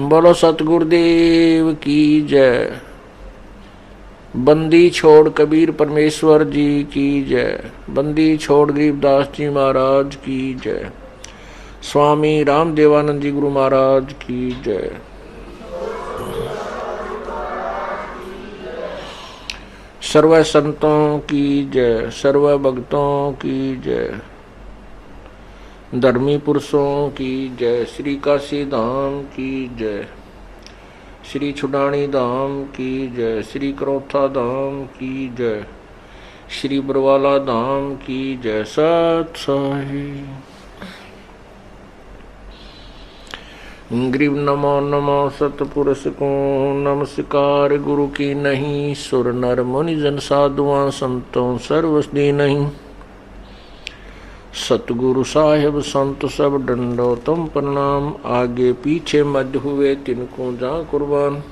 बोलो सतगुरुदेव की जय। बंदी छोड़ कबीर परमेश्वर जी की जय। बंदी छोड़ गरीबदास जी महाराज की जय। स्वामी रामदेवानंद जी गुरु महाराज की जय। सर्व संतों की जय। सर्व भक्तों की जय। धर्मी पुरुषों की जय। श्री काशी धाम की जय। श्री छुडानी धाम की जय। श्री करोथा धाम की जय। श्री बरवाला धाम की जय। सत साहिब ग्रीव नमो नमो सतपुरुष को नमस्कार। गुरु की नहीं सुर नर मुनि जन साधुआं संतों सर्वस्दी नहीं। सतगुरु साहिब संत सब डंडो तुम प्रणाम। आगे पीछे मध्य हुए तिनको जा कुर्बान।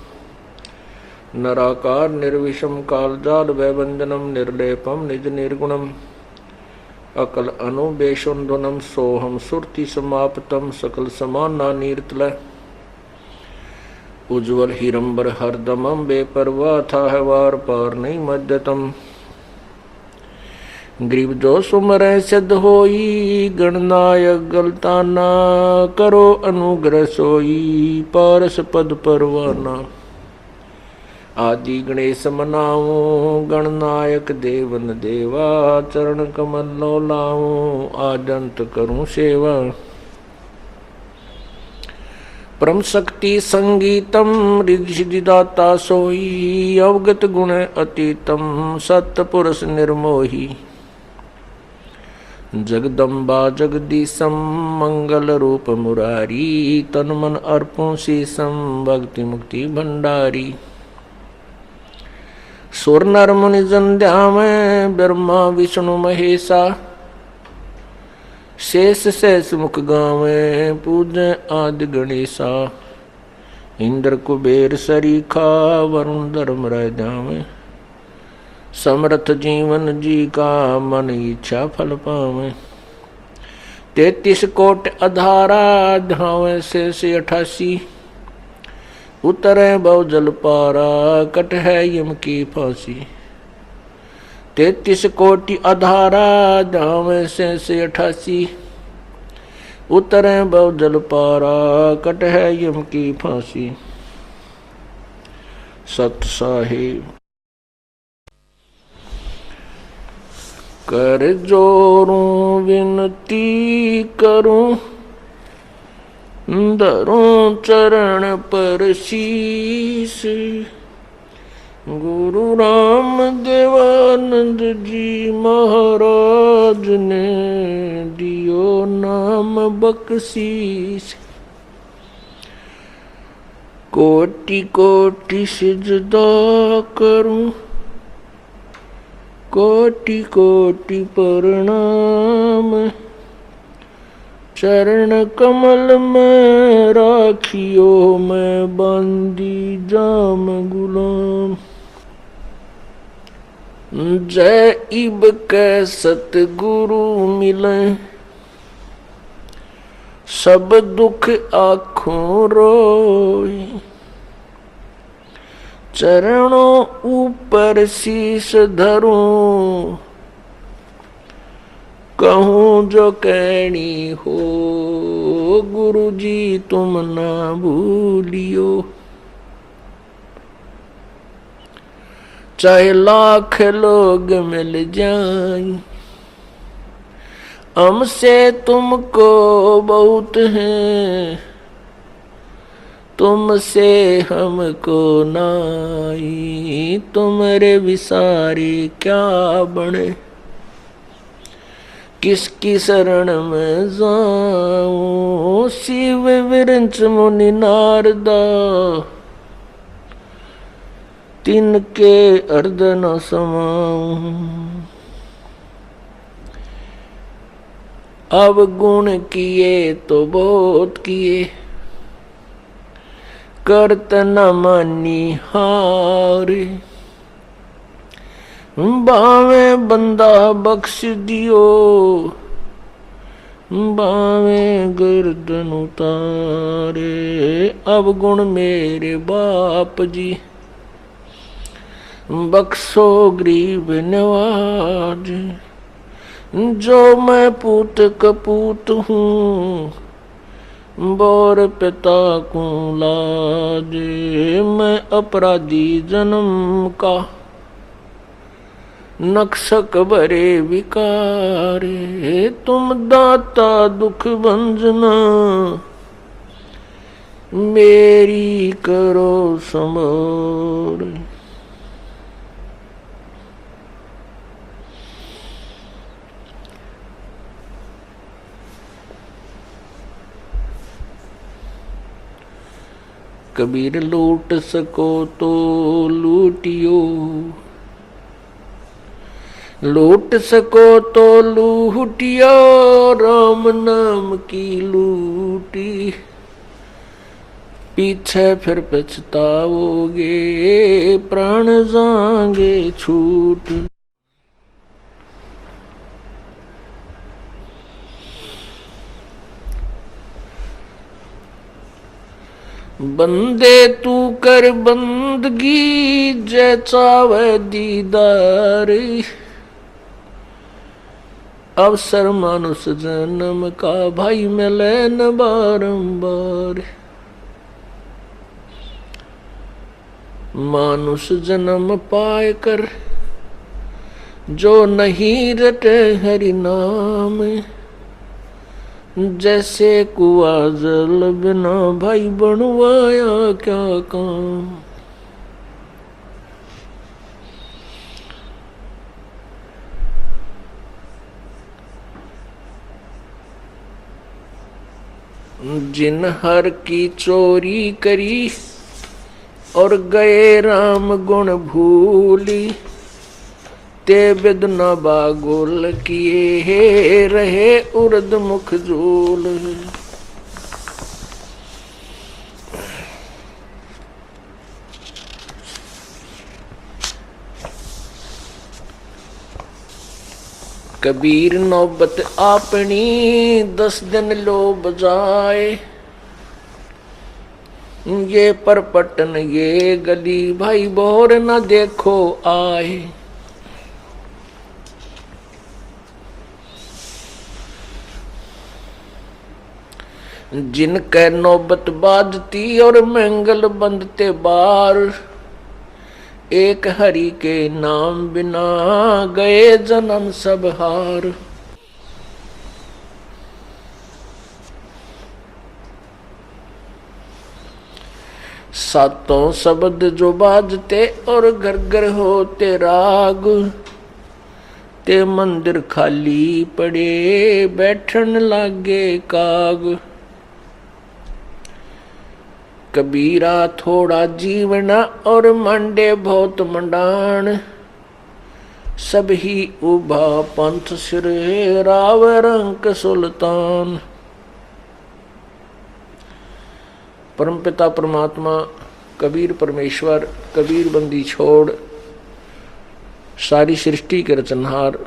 नराकार निर्विषम कालजाल वैवंदनम निर्लेपम निज निर्गुणम। अकल अनुबेशुंधुनम सोहम सुरति समाप्तम सकल समाना नीरतल। उज्ज्वल हिरंबर हरदमम बेपरवाह था है वार पार नहीं मध्यतम। ग्रीव जो सुमर सिद्ध होई गणनायक गलताना। करो अनुग्रह सोई पारस पद परवाना। आदि गणेश मनाओ गणनायक देवन देवा। चरण कमल लो लाओ आदंत करूं सेवा। परम शक्ति संगीतम रिद्धि सिद्धिदाता सोई। अवगत गुण अतीतम सत्पुरुष निर्मोही। जगदम्बा जगदीशम मंगल रूप मुरारी। तन मन अर्पों शीशम भक्ति मुक्ति भंडारी। सुर नर मुनि जन ध्यान ब्रह्मा विष्णु महेशा। शेष शेष मुख गावे पूजय आदि गणेशा। इंद्र कुबेर सरीखा वरुण धर्मराय ध्यावे। समर्थ जीवन जी का मन इच्छा फल पावे। 33 कोट अधारा धावे से 88। उतरे बहु जल पारा कट है यम की फांसी। 33 कोटि अधारा धावे से 88। उतरे बहु जल पारा कट है यम की फांसी। सत साहिब कर जोरूं विनती करूं। धरूं चरण पर शीस। गुरु राम देवानंद जी महाराज ने दियो नाम बख्शीस। कोटि कोटि सिजदा करूं। कोटि कोटि प्रणाम। चरण कमल में राखियो मैं बांदी जाम गुलाम। जय इब के सतगुरु मिले। सब दुख आँखों रोई। चरणों ऊपर शीश धरूं। कहूँ जो कहनी हो गुरु जी तुम ना भूलियो। चाहे लाख लोग मिल जाएं। हमसे तुमको बहुत है। तुमसे हमको नाई। तुम्हारे विसारी क्या बने। किसकी शरण में जाऊं। शिव विरंच मुनि नारदा। तिनके अर्ध न समाऊं। अब गुण किए तो बहुत किए। करत न मानी हारे। बावे बंदा बख्श दियो। बावे गर्दन उतारे। अवगुण मेरे बाप जी, बख्शो गरीब नवाज। जो मैं पूत कपूत हूँ, बोर पिता को लाज। मैं अपराधी जन्म का, नक्शक भरे विकारे। तुम दाता दुख भंजना, मेरी करो संभार। कबीर लूट सको तो लूटियो, लूट सको तो लूटियो। राम नाम की लूटी, पीछे फिर पछताओगे, प्राण जाएंगे छूट। बंदे तू कर बंदगी, जय चावे दीदार। अवसर मानुष जन्म का, भाई मिले न बारंबार। मानुष जन्म पाए कर, जो नहीं रटे हरि नाम। जैसे कुआ जल बिना, भाई बनवाया क्या काम। जिन हर की चोरी करी, और गए राम गुण भूली। ते बिद न बागुल किए, रहे उर्द मुख झूल। कबीर नौबत अपनी, 10 दिन लो बजाए। ये परपटन ये गली, भाई बोर न देखो आए। जिनके नौबत बाजती, और मंगल बंदते बार। एक हरि के नाम बिना, गए जन्म सब हार। सातों शब्द जो बाजते, और घर घर होते राग। ते मंदिर खाली पड़े, बैठन लागे काग। कबीरा थोड़ा जीवना, और मंडे बहुत मंडान। सब ही उभा पंथ सिर, राव रंक सुल्तान। परमपिता परमात्मा कबीर परमेश्वर, कबीर बंदी छोड़, सारी सृष्टि के रचनहार,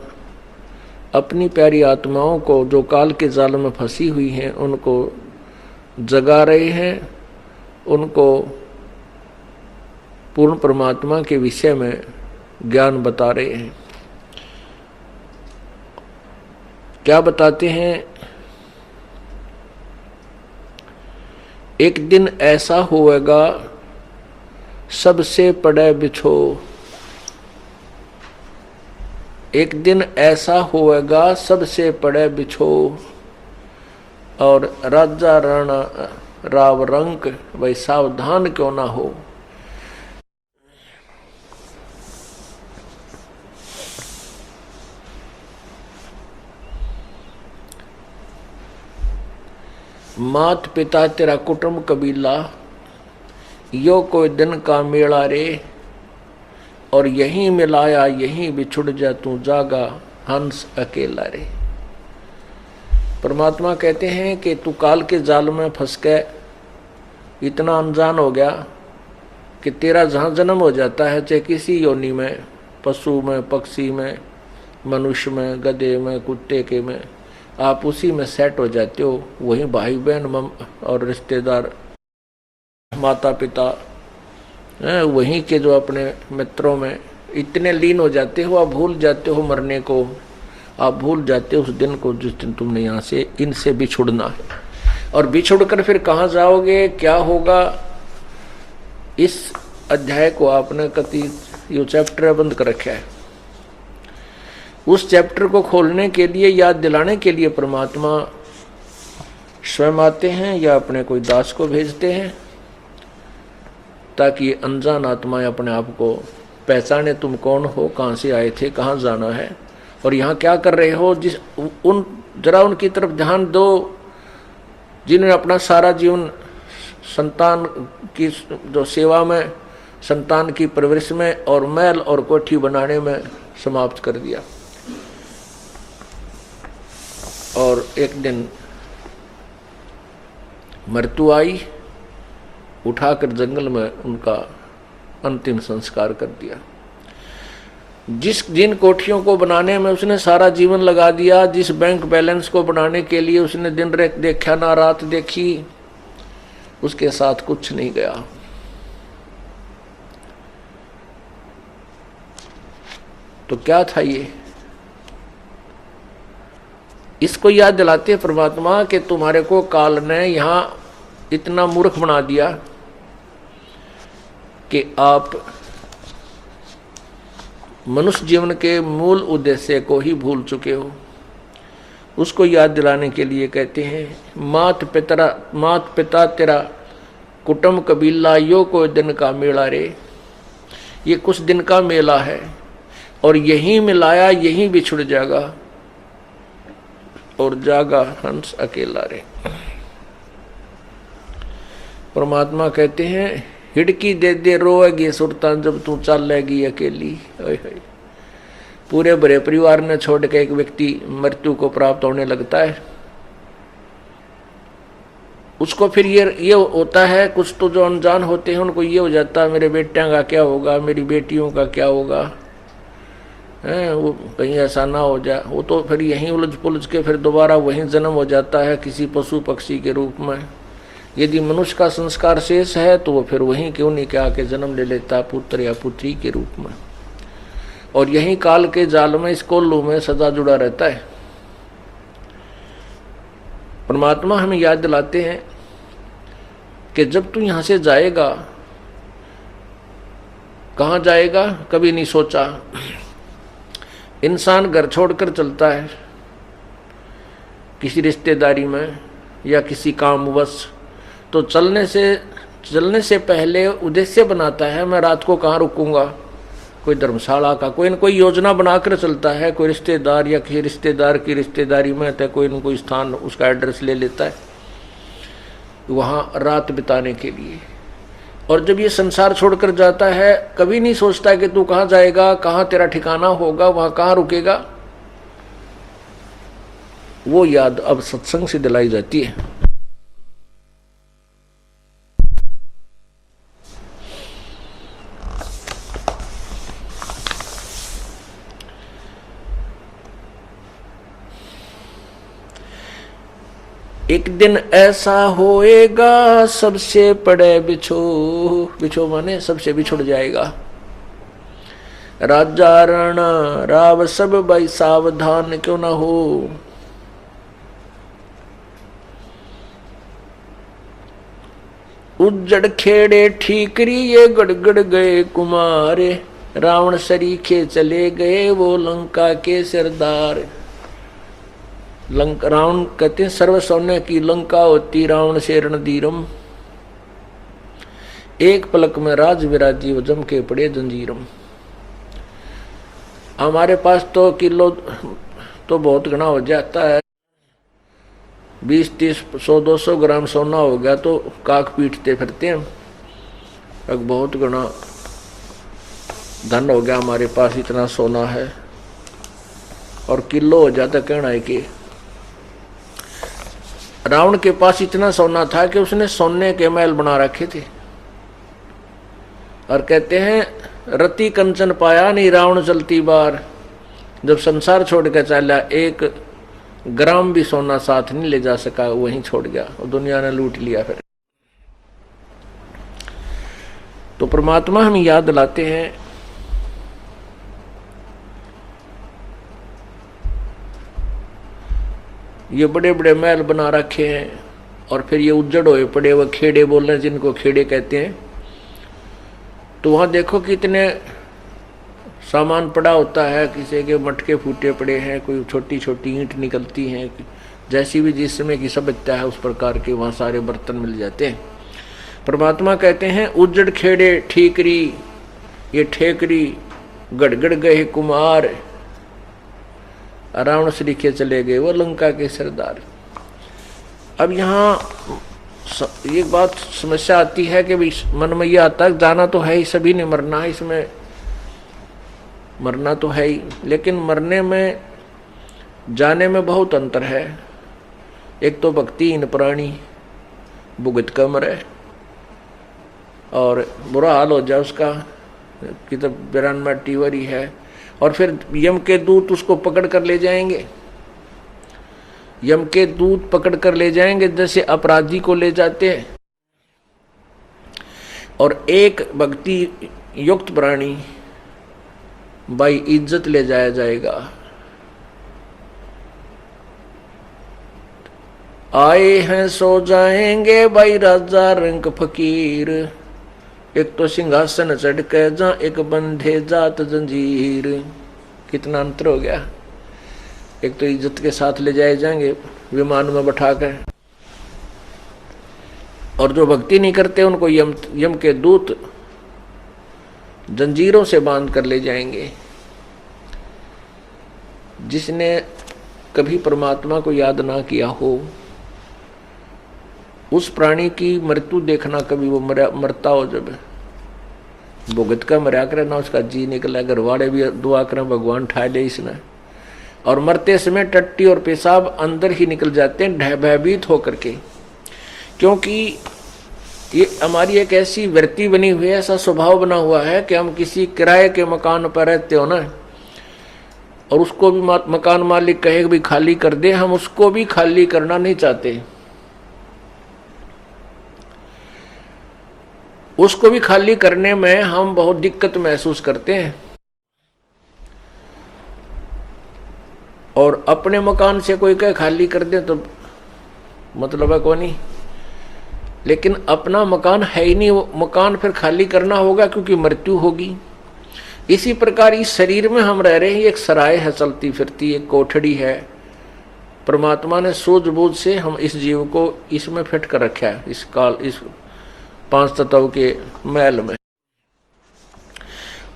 अपनी प्यारी आत्माओं को जो काल के जाल में फंसी हुई हैं, उनको जगा रहे हैं। उनको पूर्ण परमात्मा के विषय में ज्ञान बता रहे हैं। क्या बताते हैं? एक दिन ऐसा होएगा, सबसे पड़े बिछो। एक दिन ऐसा होएगा, सबसे पड़े बिछो। और राजा राणा राव रंक, भाई सावधान क्यों ना हो। मात पिता तेरा कुटुंब कबीला, यो कोई दिन का मेला रे। और यहीं मिलाया यहीं बिछुड़ जा, तू जागा हंस अकेला रे। परमात्मा कहते हैं कि तू काल के जाल में फंस के इतना अनजान हो गया कि तेरा जहाँ जन्म हो जाता है, चाहे किसी योनि में, पशु में, पक्षी में, मनुष्य में, गधे में, कुत्ते के में, आप उसी में सेट हो जाते हो। वहीं भाई बहन और रिश्तेदार, माता पिता, वहीं के जो अपने मित्रों में इतने लीन हो जाते हो, आप भूल जाते हो मरने को, आप भूल जाते हो उस दिन को जिस दिन तुमने यहाँ से इनसे बिछुड़ना है। और बिछुड़ कर फिर कहाँ जाओगे, क्या होगा, इस अध्याय को आपने कति यो चैप्टर बंद कर रखा है। उस चैप्टर को खोलने के लिए, याद दिलाने के लिए परमात्मा स्वयं आते हैं या अपने कोई दास को भेजते हैं, ताकि अनजान आत्माएं अपने आप को पहचाने, तुम कौन हो, कहाँ से आए थे, कहाँ जाना है और यहाँ क्या कर रहे हो। जरा उनकी तरफ ध्यान दो जिन्होंने अपना सारा जीवन संतान की जो सेवा में, संतान की परवरिश में और महल और कोठी बनाने में समाप्त कर दिया। और एक दिन मृत्यु आई, उठाकर जंगल में उनका अंतिम संस्कार कर दिया। जिन कोठियों को बनाने में उसने सारा जीवन लगा दिया, जिस बैंक बैलेंस को बनाने के लिए उसने दिन रात देखा ना रात देखी, उसके साथ कुछ नहीं गया। तो क्या था ये? इसको याद दिलाते परमात्मा कि तुम्हारे को काल ने यहां इतना मूर्ख बना दिया कि आप मनुष्य जीवन के मूल उद्देश्य को ही भूल चुके हो। उसको याद दिलाने के लिए कहते हैं, मात पिता तेरा कुटुंब कबीला यो कोई दिन का मेला रे। ये कुछ दिन का मेला है और यहीं मिलाया यहीं बिछुड़ जाएगा और जागा हंस अकेला रे। परमात्मा कहते हैं, हिड़की दे दे रोएगी सुरतान जब तू चलेगी अकेली। पूरे बड़े परिवार ने छोड़ के एक व्यक्ति मृत्यु को प्राप्त होने लगता है, उसको फिर ये होता है, कुछ तो जो अनजान होते हैं उनको ये हो जाता है मेरे बेटियों का क्या होगा, मेरी बेटियों का क्या होगा, वो कहीं ऐसा ना हो जाए। वो तो फिर यहीं उलझ पुलझ के फिर दोबारा वहीं जन्म हो जाता है किसी पशु पक्षी के रूप में। यदि मनुष्य का संस्कार शेष है तो वो फिर वहीं क्यों नहीं क्या के जन्म ले लेता पुत्र या पुत्री के रूप में, और यहीं काल के जाल में, इस कोल्लू में सदा जुड़ा रहता है। परमात्मा हमें याद दिलाते हैं कि जब तू यहां से जाएगा, कहां जाएगा कभी नहीं सोचा। इंसान घर छोड़कर चलता है किसी रिश्तेदारी में या किसी कामवश, तो चलने से पहले उद्देश्य बनाता है, मैं रात को कहाँ रुकूंगा, कोई धर्मशाला का कोई न कोई योजना बनाकर चलता है। कोई रिश्तेदार या किसी रिश्तेदार की रिश्तेदारी में तो कोई न कोई स्थान उसका एड्रेस ले लेता है वहाँ रात बिताने के लिए। और जब ये संसार छोड़कर जाता है कभी नहीं सोचता है कि तू कहाँ जाएगा, कहाँ तेरा ठिकाना होगा, वहाँ कहाँ रुकेगा। वो याद अब सत्संग से दिलाई जाती है। एक दिन ऐसा होएगा सबसे पड़े बिछो माने सबसे बिछुड़ जाएगा। राजा राणा राव सब भाई सावधान क्यों ना हो। उज्जड़ खेड़े ठीकरी ये गड़गड़ गए कुमारे। रावण सरीखे चले गए वो लंका के सरदार। रावण कहते हैं सर्व सौम्य की लंका होती रावण से रणधीरम। एक पलक में राज विराजी जम के पड़े जंजीरम। हमारे पास तो किलो तो बहुत घना हो जाता है, 20-30 100-200 ग्राम सोना हो गया तो काक पीटते फिरते हैं। अब बहुत घना धन हो गया हमारे पास, इतना सोना है। और किलो हो जाता कहना है कि रावण के पास इतना सोना था कि उसने सोने के महल बना रखे थे। और कहते हैं रति कंचन पाया नहीं रावण चलती बार। जब संसार छोड़ के चला, एक ग्राम भी सोना साथ नहीं ले जा सका, वहीं छोड़ गया और दुनिया ने लूट लिया। फिर तो परमात्मा हमें याद दिलाते हैं ये बड़े बड़े महल बना रखे हैं और फिर ये उज्जड़ हुए पड़े हुए खेड़े बोल रहे हैं, जिनको खेड़े कहते हैं। तो वहां देखो कितने सामान पड़ा होता है, किसी के मटके फूटे पड़े हैं, कोई छोटी छोटी ईंट निकलती हैं, जैसी भी जिस समय की सभ्यता है उस प्रकार के वहां सारे बर्तन मिल जाते हैं। परमात्मा कहते हैं उज्जड़ खेड़े ठीकरी, ये ठेकरी गड़गड़ गए कुमार, रावण श्रीखे चले गए वो लंका के सरदार। अब यहाँ एक बात समस्या आती है कि मन में यह आता है जाना तो है ही, सभी ने मरना है, इसमें मरना तो है ही, लेकिन मरने में जाने में बहुत अंतर है। एक तो भक्तिहीन प्राणी भुगत कर मरे और बुरा हाल हो जाए उसका कि तो 92 टीवरी है, और फिर यम के दूत उसको पकड़ कर ले जाएंगे, यम के दूत पकड़ कर ले जाएंगे जैसे अपराधी को ले जाते हैं। और एक भक्ति युक्त प्राणी बाई इज्जत ले जाया जाएगा। आए हैं सो जाएंगे भाई राजा रंग फकीर, एक तो सिंहासन चढ़ के जा एक बंधे जात जंजीर। कितना अंतर हो गया। एक तो इज्जत के साथ ले जाए जाएंगे विमान में बैठाकर, और जो भक्ति नहीं करते उनको यम के दूत जंजीरों से बांध कर ले जाएंगे। जिसने कभी परमात्मा को याद ना किया हो उस प्राणी की मृत्यु देखना, कभी वो मरता हो जब भुगत का मरा करे ना उसका जी निकला, घर वाले भी दुआ करें भगवान ठा ले इसने, और मरते समय टट्टी और पेशाब अंदर ही निकल जाते हैं भयभीत होकर के। क्योंकि ये हमारी एक ऐसी वृत्ति बनी हुई है, ऐसा स्वभाव बना हुआ है कि हम किसी किराए के मकान पर रहते हो ना, और उसको भी मकान मालिक कहे भी खाली कर दे, हम उसको भी खाली करना नहीं चाहते, उसको भी खाली करने में हम बहुत दिक्कत महसूस करते हैं। और अपने मकान से कोई कहे खाली कर दे तो मतलब है कौन नहीं, लेकिन अपना मकान है ही नहीं, वो मकान फिर खाली करना होगा क्योंकि मृत्यु होगी। इसी प्रकार इस शरीर में हम रह रहे हैं, एक सराय है चलती फिरती, एक कोठड़ी है। परमात्मा ने सूझबूझ से हम इस जीव को इसमें फिट कर रखा है, इस काल इस 5 तत्व के महल में।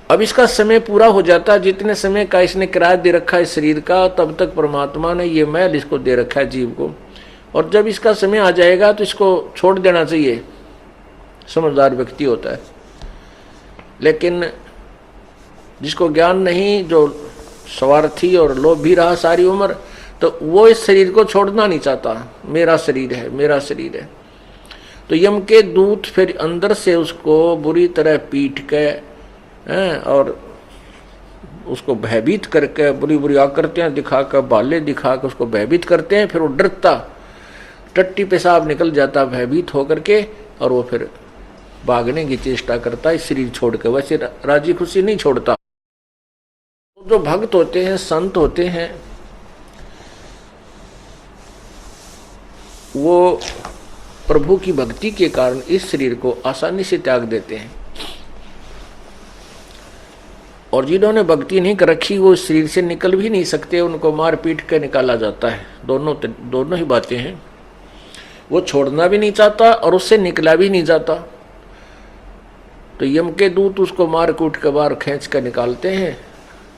अब इसका समय पूरा हो जाता है, जितने समय का इसने किराया दे रखा है शरीर का, तब तक परमात्मा ने ये महल इसको दे रखा है जीव को। और जब इसका समय आ जाएगा तो इसको छोड़ देना चाहिए, समझदार व्यक्ति होता है। लेकिन जिसको ज्ञान नहीं, जो स्वार्थी और लोभी रहा सारी उम्र, तो वो इस शरीर को छोड़ना नहीं चाहता, मेरा शरीर है मेरा शरीर है। तो यम के दूत फिर अंदर से उसको बुरी तरह पीट के और उसको भयभीत करके बुरी बुरी आकृतियां दिखाकर, बाले दिखाकर उसको भयभीत करते हैं। फिर वो डरता, टट्टी पेशाब निकल जाता भयभीत होकर के, और वो फिर भागने की चेष्टा करता है शरीर छोड़ के। वैसे राजी खुशी नहीं छोड़ता। जो भक्त होते हैं, संत होते हैं, वो प्रभु की भक्ति के कारण इस शरीर को आसानी से त्याग देते हैं। और जिन्होंने भक्ति नहीं कर रखी वो इस शरीर से निकल भी नहीं सकते, उनको मार पीट कर निकाला जाता है। दोनों ही बातें हैं। वो छोड़ना भी नहीं चाहता और उससे निकला भी नहीं जाता। तो यम के दूत उसको मार कूट के बाहर खींच कर निकालते हैं,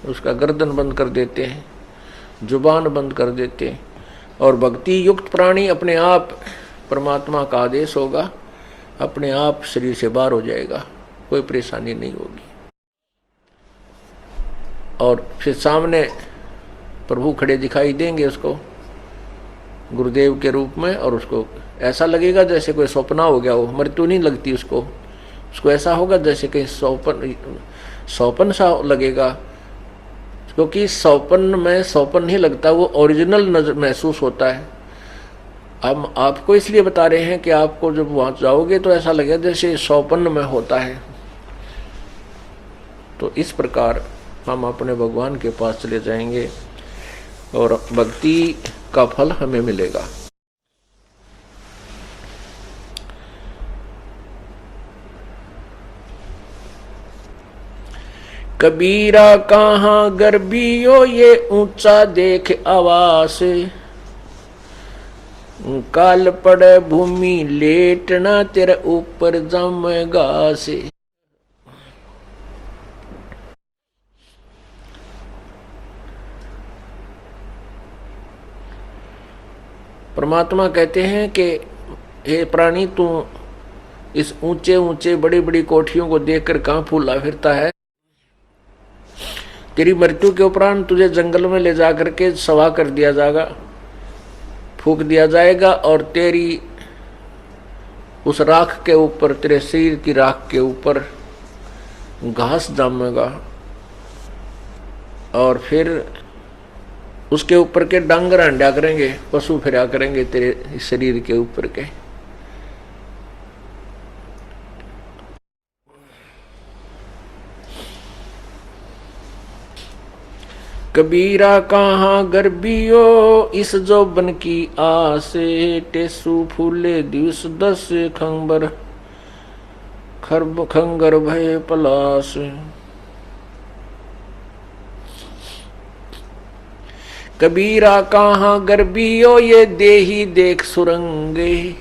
उसका गर्दन बंद कर देते हैं, जुबान बंद कर देते हैं। और भक्ति युक्त प्राणी अपने आप, परमात्मा का आदेश होगा, अपने आप शरीर से बाहर हो जाएगा, कोई परेशानी नहीं होगी। और फिर सामने प्रभु खड़े दिखाई देंगे उसको गुरुदेव के रूप में, और उसको ऐसा लगेगा जैसे कोई सपना हो गया हो, मृत्यु नहीं लगती उसको ऐसा होगा जैसे कहीं सौपन सा लगेगा। क्योंकि सौपन में सौपन नहीं लगता, वो ओरिजिनल नजर महसूस होता है। हम आपको इसलिए बता रहे हैं कि आपको जब वहां जाओगे तो ऐसा लगेगा जैसे सौपन में होता है। तो इस प्रकार हम अपने भगवान के पास चले जाएंगे और भक्ति का फल हमें मिलेगा। कबीरा कहाँ गर्भियो ये ऊंचा देख आवास, काल पड़े भूमि लेटना तेरे ऊपर जमेगा से। परमात्मा कहते हैं कि हे प्राणी, तू इस ऊंचे ऊंचे बड़ी बड़ी कोठियों को देखकर कहां फूला फिरता है? तेरी मृत्यु के उपरांत तुझे जंगल में ले जाकर के सवा कर दिया जाएगा, फूक दिया जाएगा, और तेरी उस राख के ऊपर, तेरे शरीर की राख के ऊपर घास जमेगा, और फिर उसके ऊपर के डांगर अंडा करेंगे, पशु फिरा करेंगे तेरे शरीर के ऊपर के। कबीरा कहाँ गर्भियो इस जोबन की आस, टेसु फूले दिवस 10 खंबर खरब खंगर भय पलास। कबीरा कहाँ गर्भियो ये देही देख सुरंगे,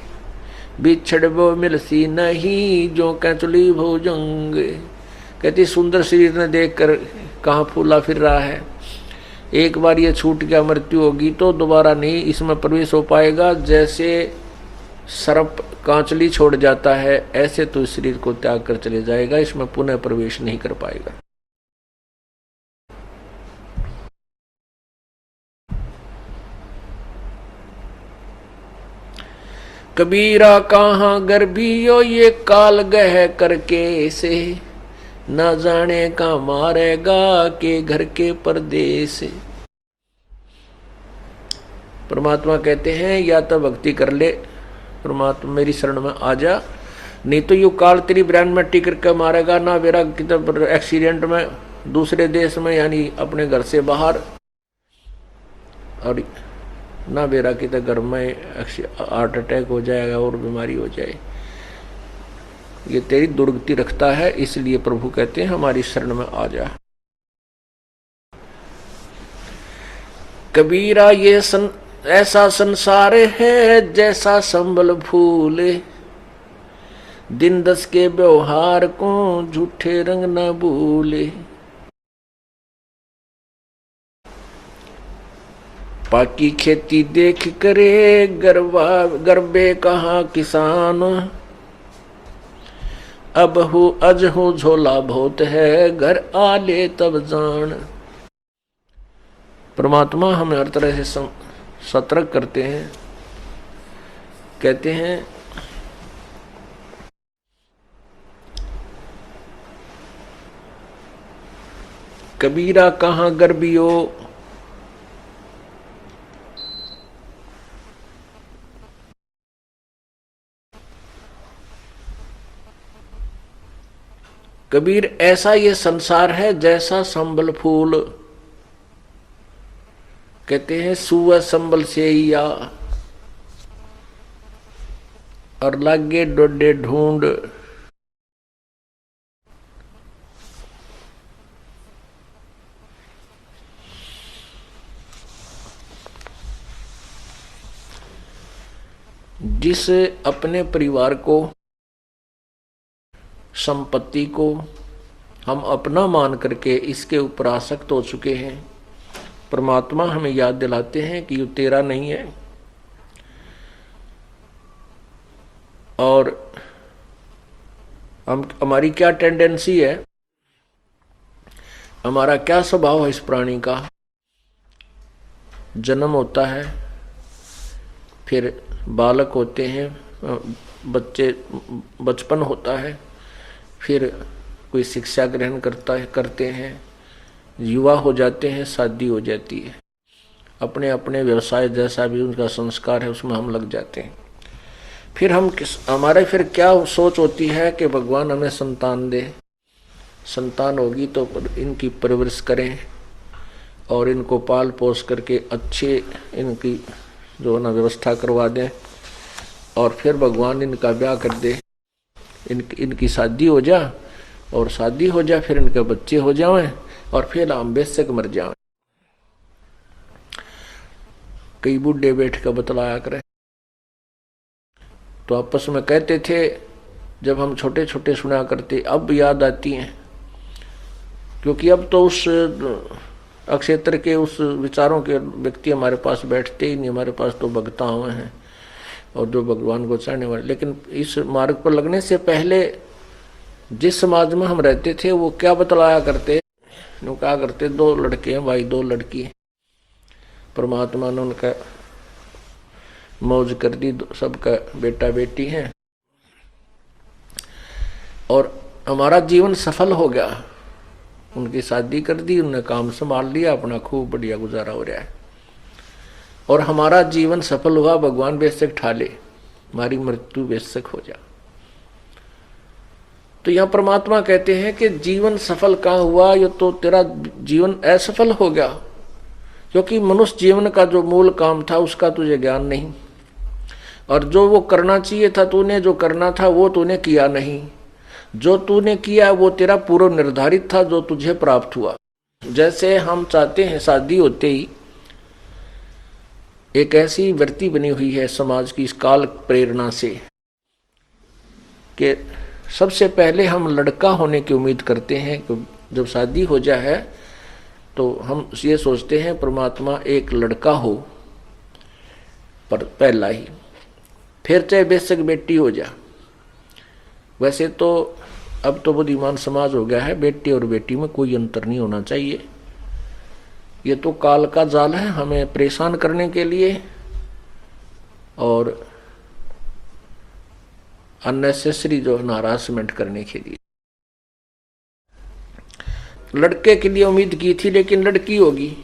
बिछड़बो मिलसी नहीं जो कैचुली भोजंगे। कहती सुंदर शरीर ने देखकर कहाँ फूला फिर रहा है, एक बार ये छूट गया, मृत्यु होगी तो दोबारा नहीं इसमें प्रवेश हो पाएगा। जैसे सर्प कांचली छोड़ जाता है, ऐसे तो इस शरीर को त्याग कर चले जाएगा, इसमें पुनः प्रवेश नहीं कर पाएगा। कबीरा कहाँ गर्भियो ये काल गह करके से, न जाने का मारेगा के घर के परदेश। परमात्मा कहते हैं या तो भक्ति कर ले, परमात्मा मेरी शरण में आ जा, नहीं तो यू काल तेरी ब्रांड में टिक करके मारेगा, ना मेरा कितना एक्सीडेंट में दूसरे देश में यानी अपने घर से बाहर, और ना मेरा कितना घर में हार्ट अटैक हो जाएगा और बीमारी हो जाए। ये तेरी दुर्गति रखता है, इसलिए प्रभु कहते हैं हमारी शरण में आ जा। कबीरा ये ऐसा संसार है जैसा संबल फूले, दिन 10 के व्यवहार को झूठे रंग न भूले। पाकी खेती देख करे गर्बे कहाँ किसान, अब हो अज हो झोला बहुत है घर आले तब जान। परमात्मा हमें हर तरह से सतर्क करते हैं, कहते हैं कबीरा कहाँ गर्भियो कबीर ऐसा ये संसार है जैसा संबल फूल, कहते हैं सुअ संबल से या और लागे डोडे ढूंढ। जिस अपने परिवार को, संपत्ति को हम अपना मान करके इसके ऊपर आसक्त हो चुके हैं, परमात्मा हमें याद दिलाते हैं कि ये तेरा नहीं है। और हमारी क्या टेंडेंसी है, हमारा क्या स्वभाव है इस प्राणी का। जन्म होता है, फिर बालक होते हैं, बचपन होता है, फिर कोई शिक्षा ग्रहण करते हैं, युवा हो जाते हैं, शादी हो जाती है, अपने अपने व्यवसाय जैसा भी उनका संस्कार है उसमें हम लग जाते हैं। फिर हमारे फिर क्या सोच होती है कि भगवान हमें संतान दे, संतान होगी तो इनकी परवरिश करें और इनको पाल पोस करके अच्छे इनकी जो ना व्यवस्था करवा दें और फिर भगवान इनका ब्याह कर दे, इनकी शादी हो जा और शादी हो जाए, फिर इनके बच्चे हो जाएं और फिर हम बेशक मर जाएं। कई बूढ़े बैठ कर बतलाया करे तो आपस में कहते थे, जब हम छोटे छोटे सुना करते अब याद आती हैं, क्योंकि अब तो उस अक्षेत्र के उस विचारों के व्यक्ति हमारे पास बैठते ही नहीं, हमारे पास तो भगता हुए हैं और जो भगवान को चाहने वाले। लेकिन इस मार्ग पर लगने से पहले जिस समाज में हम रहते थे वो क्या बतलाया करते, वो क्या करते, 2 लड़के हैं भाई, 2 लड़की हैं, परमात्मा ने उनका मौज कर दी, सबका बेटा बेटी हैं और हमारा जीवन सफल हो गया। उनकी शादी कर दी, उन्होंने काम संभाल लिया, अपना खूब बढ़िया गुजारा हो रहा है और हमारा जीवन सफल हुआ। भगवान बेशक ठाले, हमारी मृत्यु बेशक हो जा। तो यह परमात्मा कहते हैं कि जीवन सफल कहाँ हुआ, ये तो तेरा जीवन असफल हो गया, क्योंकि मनुष्य जीवन का जो मूल काम था उसका तुझे ज्ञान नहीं और जो वो करना चाहिए था तूने, जो करना था वो तूने किया नहीं। जो तूने किया वो तेरा पूर्व निर्धारित था, जो तुझे प्राप्त हुआ। जैसे हम चाहते हैं शादी होते ही एक ऐसी वृत्ति बनी हुई है समाज की इस काल प्रेरणा से कि सबसे पहले हम लड़का होने की उम्मीद करते हैं कि जब शादी हो जाए तो हम ये सोचते हैं परमात्मा एक लड़का हो, पर पहला ही, फिर चाहे बेशक बेटी हो जा। वैसे तो अब तो बुद्धिमान समाज हो गया है, बेटी और बेटी में कोई अंतर नहीं होना चाहिए। ये तो काल का जाल है हमें परेशान करने के लिए और अननेसेसरी जो हरासमेंट करने के लिए। लड़के के लिए उम्मीद की थी लेकिन लड़की होगी,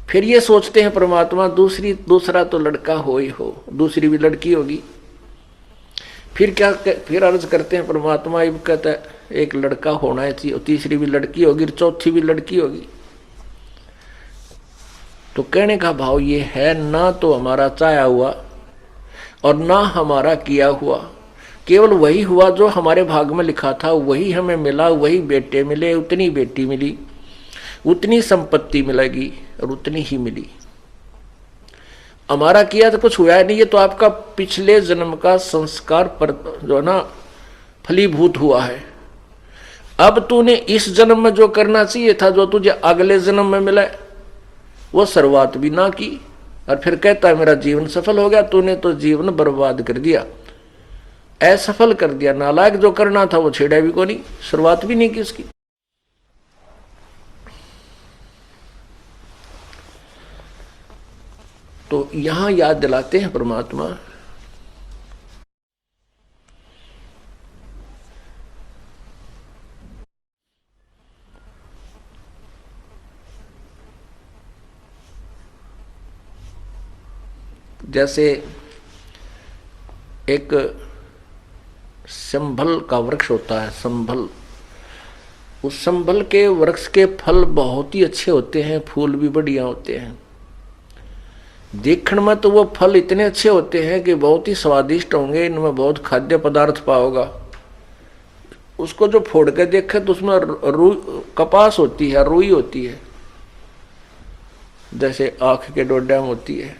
फिर ये सोचते हैं परमात्मा दूसरा तो लड़का हो ही हो, दूसरी भी लड़की होगी। फिर अर्ज करते हैं परमात्मा, अब कहता है एक लड़का होना है, तीसरी भी लड़की होगी, चौथी भी लड़की होगी। तो कहने का भाव ये है, ना तो हमारा चाहा हुआ और ना हमारा किया हुआ, केवल वही हुआ जो हमारे भाग में लिखा था, वही हमें मिला, वही बेटे मिले, उतनी बेटी मिली, उतनी संपत्ति मिलेगी और उतनी ही मिली। हमारा किया तो कुछ हुआ नहीं, ये तो आपका पिछले जन्म का संस्कार पर जो है ना फलीभूत हुआ है। अब तूने इस जन्म में जो करना चाहिए था, जो तुझे अगले जन्म में मिला, वो शुरुआत भी ना की और फिर कहता है मेरा जीवन सफल हो गया। तूने तो जीवन बर्बाद कर दिया, असफल कर दिया। नालायक जो करना था वो छेड़ा भी को नहीं, शुरुआत भी नहीं की उसकी। तो यहां याद दिलाते हैं परमात्मा, जैसे एक संभल का वृक्ष होता है, संभल, उस संभल के वृक्ष के फल बहुत ही अच्छे होते हैं, फूल भी बढ़िया होते हैं। देखने में तो वो फल इतने अच्छे होते हैं कि बहुत ही स्वादिष्ट होंगे, इनमें बहुत खाद्य पदार्थ पाओगा। उसको जो फोड़ के देखे तो उसमें कपास होती है, रुई होती है, जैसे आंख के डोडा में होती है।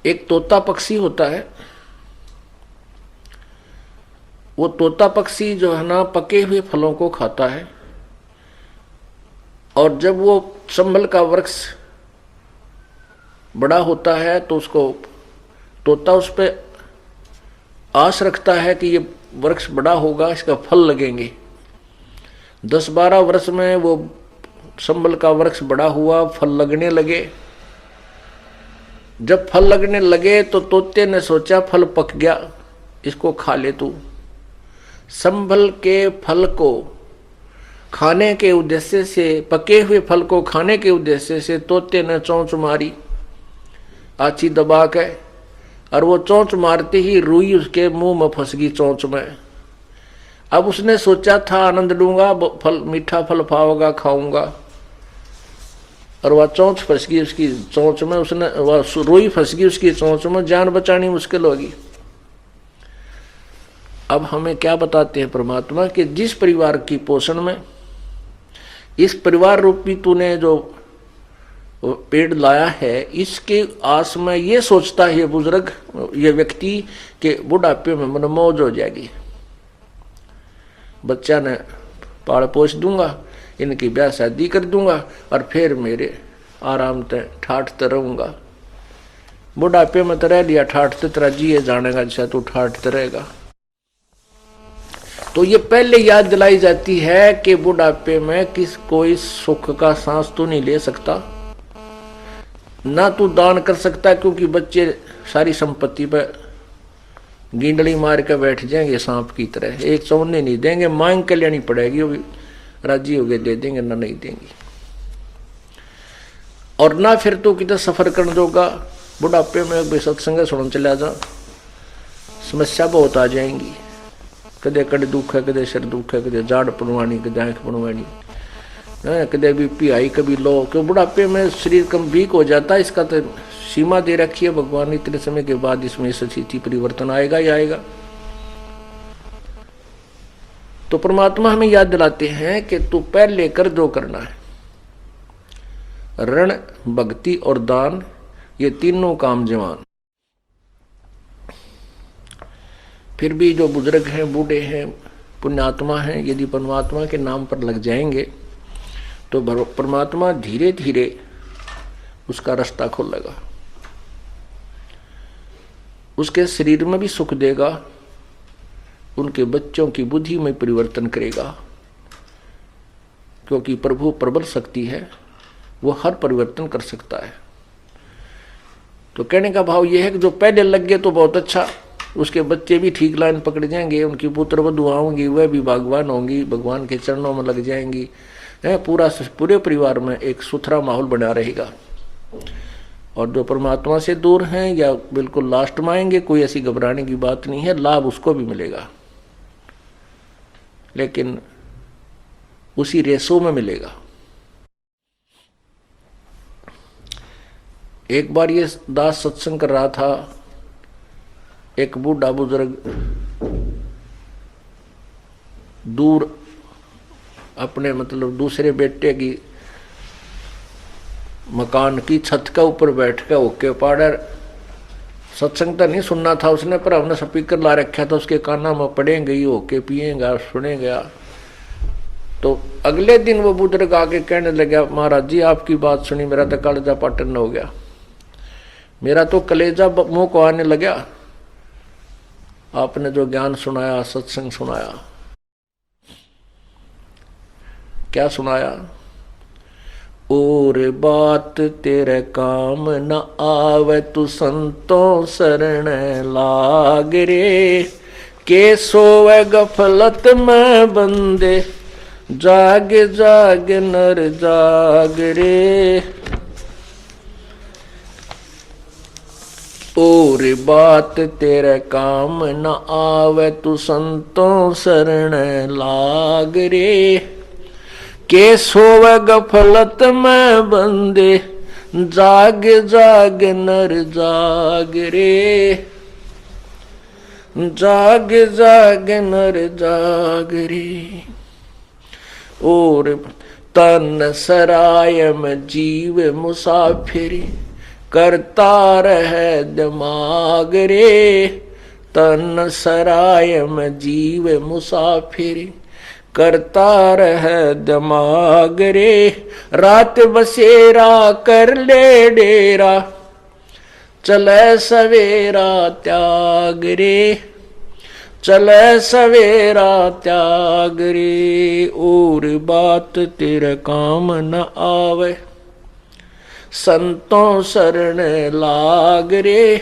एक तोता पक्षी होता है, वो तोता पक्षी जो है ना पके हुए फलों को खाता है और जब वो संभल का वृक्ष बड़ा होता है तो उसको तोता उस पर आस रखता है कि ये वृक्ष बड़ा होगा, इसका फल लगेंगे। 10-12 वर्ष में वो संभल का वृक्ष बड़ा हुआ, फल लगने लगे। जब फल लगने लगे तो तोते ने सोचा फल पक गया, इसको खा ले तू। संभल के फल को खाने के उद्देश्य से, पके हुए फल को खाने के उद्देश्य से तोते ने चोंच मारी आछी दबा के, और वो चोंच मारते ही रुई उसके मुंह में फंस गई चोंच में। अब उसने सोचा था आनंद लूंगा, फल मीठा फल पाओगा खाऊंगा, और वह चोंच फंस गई उसकी चोंच में, उसने वह रुई फंस गई उसकी चोंच में, जान बचानी मुश्किल होगी। अब हमें क्या बताते हैं परमात्मा कि जिस परिवार की पोषण में, इस परिवार रूपी तूने जो पेड़ लाया है, इसके आस में ये सोचता है ये बुजुर्ग, ये व्यक्ति के बुढ़ापे में मन मौज हो जाएगी, बच्चा ने पाल पोष दूंगा, इनकी ब्याह शादी कर दूंगा, और फिर मेरे आराम से ठाठते रहूंगा। बुढ़ापे में तो रह लिया ठाठते, तेरा जिए जानेगा जैसा तू ठाठते रहेगा। तो ये पहले याद दिलाई जाती है कि बुढ़ापे में कोई सुख का सांस तो नहीं ले सकता, ना तू दान कर सकता, क्योंकि बच्चे सारी संपत्ति पर गिंडली मार के बैठ जाएंगे सांप की तरह, एक चौने नहीं देंगे, मांग के लेनी पड़ेगी, वो भी राजी हो गए दे देंगे, ना नहीं देंगे। और ना फिर तो किधर सफर करने दोगा। बुढ़ापे में सत्संग सुन चला जा, समस्या बहुत आ जाएंगी, कदे कड़े दुख है, कदे सिर दुख है, कदे जाड़ पड़वानी, कदे आंख पड़वानी, कदे बीपी हाई, कभी लो, क्यों बुढ़ापे में शरीर कम वीक हो जाता है। इसका तो सीमा दे रखी है भगवान, इतने समय के बाद इसमें स्थिति परिवर्तन आएगा ही आएगा। तो परमात्मा हमें याद दिलाते हैं कि तू पहले कर जो करना है, ऋण, भक्ति और दान, ये तीनों काम जवान। फिर भी जो बुजुर्ग हैं, बूढ़े हैं, पुण्यात्मा हैं, यदि परमात्मा के नाम पर लग जाएंगे तो परमात्मा धीरे धीरे उसका रास्ता खोलेगा, उसके शरीर में भी सुख देगा, उनके बच्चों की बुद्धि में परिवर्तन करेगा, क्योंकि प्रभु प्रबल शक्ति है, वो हर परिवर्तन कर सकता है। तो कहने का भाव यह है कि जो पहले लग गए तो बहुत अच्छा, उसके बच्चे भी ठीक लाइन पकड़ जाएंगे, उनकी पुत्र वधुआ होंगी, वह भी भगवान होंगी, भगवान के चरणों में लग जाएंगी, पूरे परिवार में एक सुथरा माहौल बना रहेगा। और जो परमात्मा से दूर हैं या बिल्कुल लास्ट में आएंगे, कोई ऐसी घबराने की बात नहीं है, लाभ उसको भी मिलेगा, लेकिन उसी रेसो में मिलेगा। एक बार ये दास सत्संग कर रहा था, एक बूढ़ा बुजुर्ग दूर अपने मतलब दूसरे बेटे की मकान की छत के ऊपर बैठ के होके पाड़र, सत्संग तो नहीं सुनना था उसने, पर हमने स्पीकर ला रखा था, उसके काना में पड़ेंगे ही होके पिएगा सुनेगा। तो अगले दिन वो बुजुर्ग आके कहने लगा, महाराज जी आपकी बात सुनी, मेरा तो कलेजा पाटन हो गया, मेरा तो कलेजा मुंह को आने लगा, आपने जो ज्ञान सुनाया, सत्संग सुनाया। क्या सुनाया? और बात तेरे काम न आवे, तू संतों शरण लाग रे, के सोवे गफलत में बंदे, जाग जाग नर जाग रे। और बात तेरे काम न आवे, तू संतों शरण लाग रे, के सोवे गफलत में बंदे, जाग जाग नर जाग रे, जाग जाग नर जाग रे। और तन सराय में जीव मुसाफिरी, करता रहे दिमाग रे, तन सराय में जीव मुसाफिरी, करता रहे दिमाग रे। रात बसेरा कर ले डेरा, चले सवेरा त्याग रे, चले सवेरा त्याग रे। और बात तेरे काम न आवे, संतों शरण लाग रे,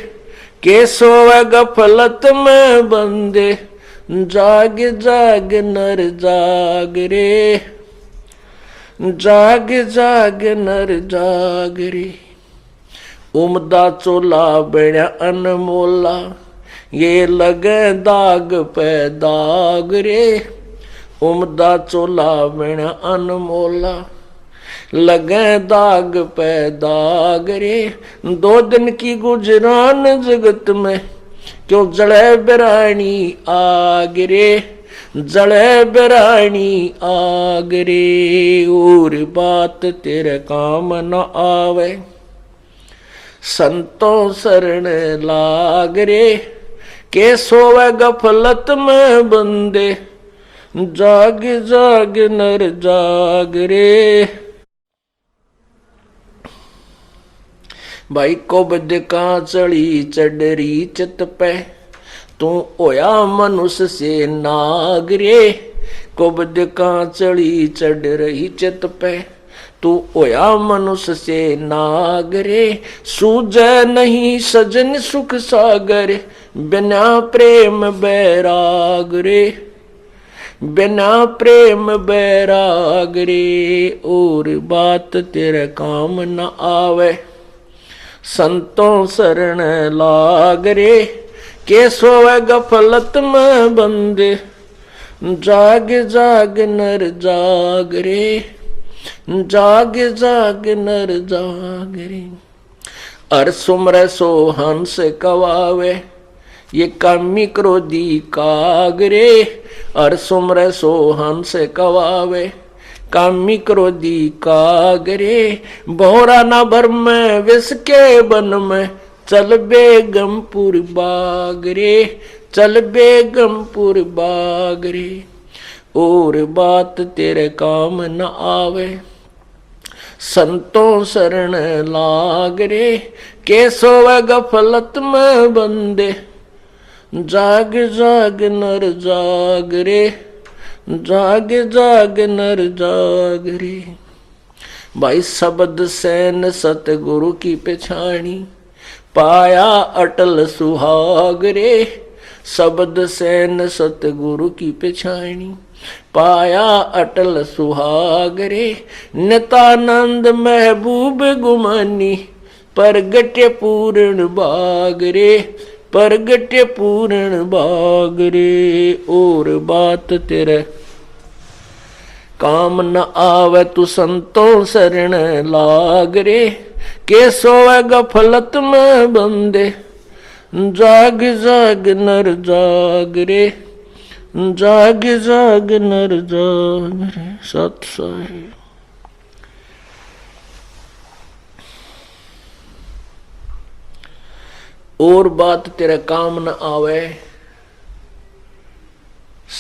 के सोवे गफलत में बंदे, जाग जाग नर जाग रे, जाग जाग नर जाग रे। उमदा चोला बड़ा अनमोला, ये लगे दाग पे दाग रे। उमदा चोला बड़ा अनमोला, लगे दाग पे दाग रे। दो दिन की गुजरान जगत में, क्यों जड़े बिरानी आग रे, जड़े बिरानी आग रे। और बात तेरे काम न आवे, संतों शरण लाग रे। के सोवे गफलत में बंदे, जाग जाग नर जाग रे। भाई को बद का चढ़ी चढ़री चित पे, तू होया मनुष्य से नाग रे। को बद का चढ़ी चढ़ रही चित पे, तू होया मनुष्य से नाग रे। सूझे नहीं सजन सुख सागर, बिना प्रेम बैराग रे, बिना प्रेम बैराग रे। और बात तेरे काम न आवे, संतों शरण लाग रे। के सोवे गफलत में बंदे, जाग जाग नर जाग रे, जाग जाग नर जाग रे। अर सुमर सो हंस कवावे, ये कामी क्रोधी काग रे। अर सुमर सो हंस कवावे, कामी क्रोधी काग रे। बोरा न भर में विष के बन में, चल बेगमपुर बाग रे, चल बेगमपुर बाग रे। और बात तेरे काम न आवे, संतों शरण लाग रे। के सोवे गफलत में बंदे, जाग जाग नर जाग रे, जाग जाग नर जाग रे। भाई शब्द सैन सतगुरु की पछाणी, पाया अटल सुहाग रे। शब्द सैन सतगुरु की पछाणी, पाया अटल सुहाग रे। नितानंद महबूब गुमानी, परगट्य पूर्ण बाग रे, परगट्य पूर्ण बाग रे। और बात तेरे काम न आवे, तू संतों शरण लाग रे। के सोवे गफलत में बंदे, जाग जाग नर जाग रे, जाग जाग नर जाग रे। सत साहिब। और बात तेरे काम न आवे,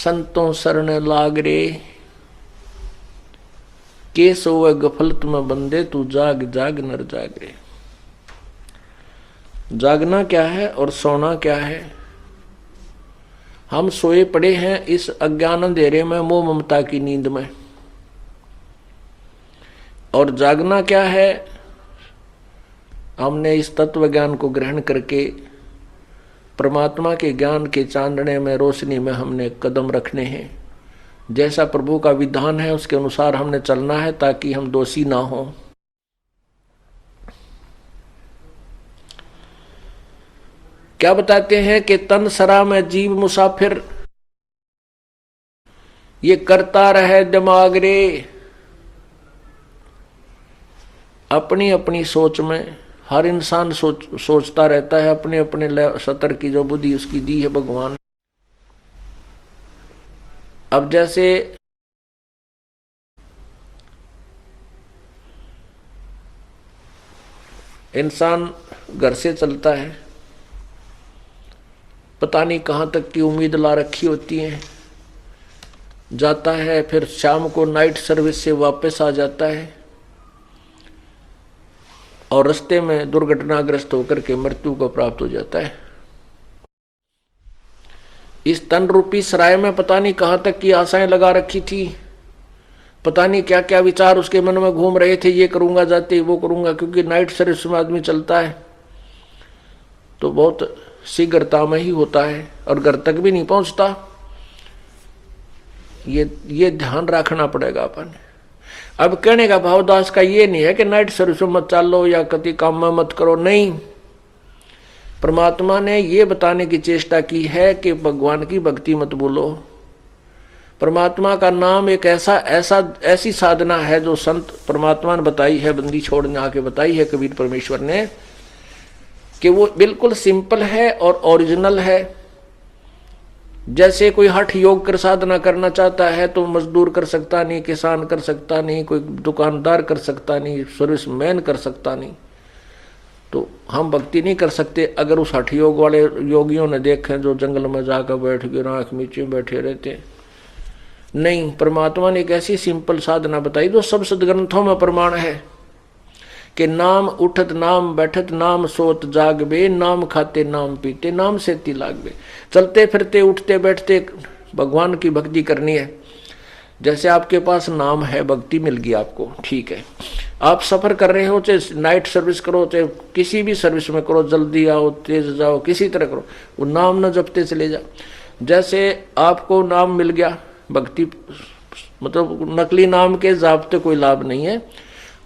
संतों शरण लाग रे। के सोवे गफलत में बंदे, तू जाग जाग नर जाग रे। जागना क्या है और सोना क्या है? हम सोए पड़े हैं इस अज्ञान अंधेरे में, मोह ममता की नींद में। और जागना क्या है? हमने इस तत्व ज्ञान को ग्रहण करके परमात्मा के ज्ञान के चांदने में, रोशनी में हमने कदम रखने हैं। जैसा प्रभु का विधान है उसके अनुसार हमने चलना है, ताकि हम दोषी ना हो। क्या बताते हैं कि तन सरा में जीव मुसाफिर, ये करता रहे दिमाग रे। अपनी अपनी सोच में हर इंसान सोचता रहता है, अपने अपने सतर की जो बुद्धि उसकी दी है भगवान। अब जैसे इंसान घर से चलता है, पता नहीं कहाँ तक की उम्मीद ला रखी होती है, जाता है, फिर शाम को नाइट सर्विस से वापस आ जाता है और रास्ते में दुर्घटनाग्रस्त होकर के मृत्यु को प्राप्त हो जाता है। इस तन रूपी सराय में पता नहीं कहाँ तक की आशाएं लगा रखी थी, पता नहीं क्या क्या विचार उसके मन में घूम रहे थे, ये करूंगा जाते वो करूंगा। क्योंकि नाइट सर्विस में आदमी चलता है तो बहुत शीघ्रता में ही होता है और घर तक भी नहीं पहुंचता। ये ध्यान रखना पड़ेगा अपन। अब कहने का भावदास का ये नहीं है कि नाइट सर्विस में मत चालो या कति काम में मत करो, नहीं। परमात्मा ने ये बताने की चेष्टा की है कि भगवान की भक्ति मत बोलो। परमात्मा का नाम एक ऐसी साधना है जो संत परमात्मा ने बताई है, बंदी छोड़ने आके बताई है कबीर परमेश्वर ने, कि वो बिल्कुल सिंपल है और ओरिजिनल है। जैसे कोई हठ योग कर साधना करना चाहता है तो मजदूर कर सकता नहीं, किसान कर सकता नहीं, कोई दुकानदार कर सकता नहीं, सर्विसमैन कर सकता नहीं। तो हम भक्ति नहीं कर सकते अगर उस हठ योग वाले योगियों ने देखे जो जंगल में जाकर बैठ के आंख नीचे बैठे रहते। नहीं, परमात्मा ने एक ऐसी सिंपल साधना बताई जो सब सदग्रंथों में प्रमाण है कि नाम उठत नाम बैठत नाम सोत जागबे, नाम खाते नाम पीते नाम सेती लागबे। चलते फिरते उठते बैठते भगवान की भक्ति करनी है। जैसे आपके पास नाम है, भक्ति मिल गई आपको, ठीक है। आप सफर कर रहे हो, चाहे नाइट सर्विस करो, चाहे किसी भी सर्विस में करो, जल्दी आओ तेज जाओ, किसी तरह करो, वो नाम न जपते चले जाओ। जैसे आपको नाम मिल गया, भक्ति मतलब नकली नाम के जापते कोई लाभ नहीं है।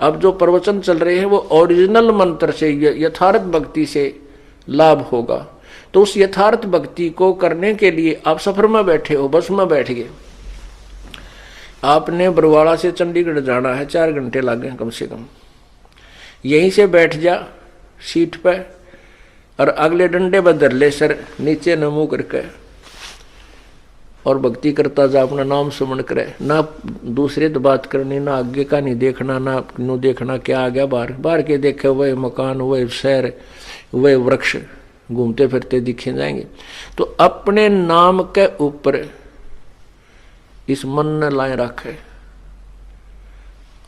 अब जो प्रवचन चल रहे हैं वो ओरिजिनल मंत्र से, यथार्थ भक्ति से लाभ होगा। तो उस यथार्थ भक्ति को करने के लिए आप सफर में बैठे हो, बस में बैठ गए, आपने बरवाड़ा से चंडीगढ़ जाना है, 4 घंटे लगे कम से कम। यहीं से बैठ जा सीट पे और अगले डंडे पर धर ले सर नीचे न मुंह करके और भक्ति करता जा, अपना नाम सुमन करे। ना दूसरे तो बात करनी, ना आगे का नहीं देखना, ना नो देखना क्या आ गया बाहर। बाहर के देखे वह मकान, वह शहर, वह वृक्ष घूमते फिरते दिखे जाएंगे। तो अपने नाम के ऊपर इस मन ने लाए रखे।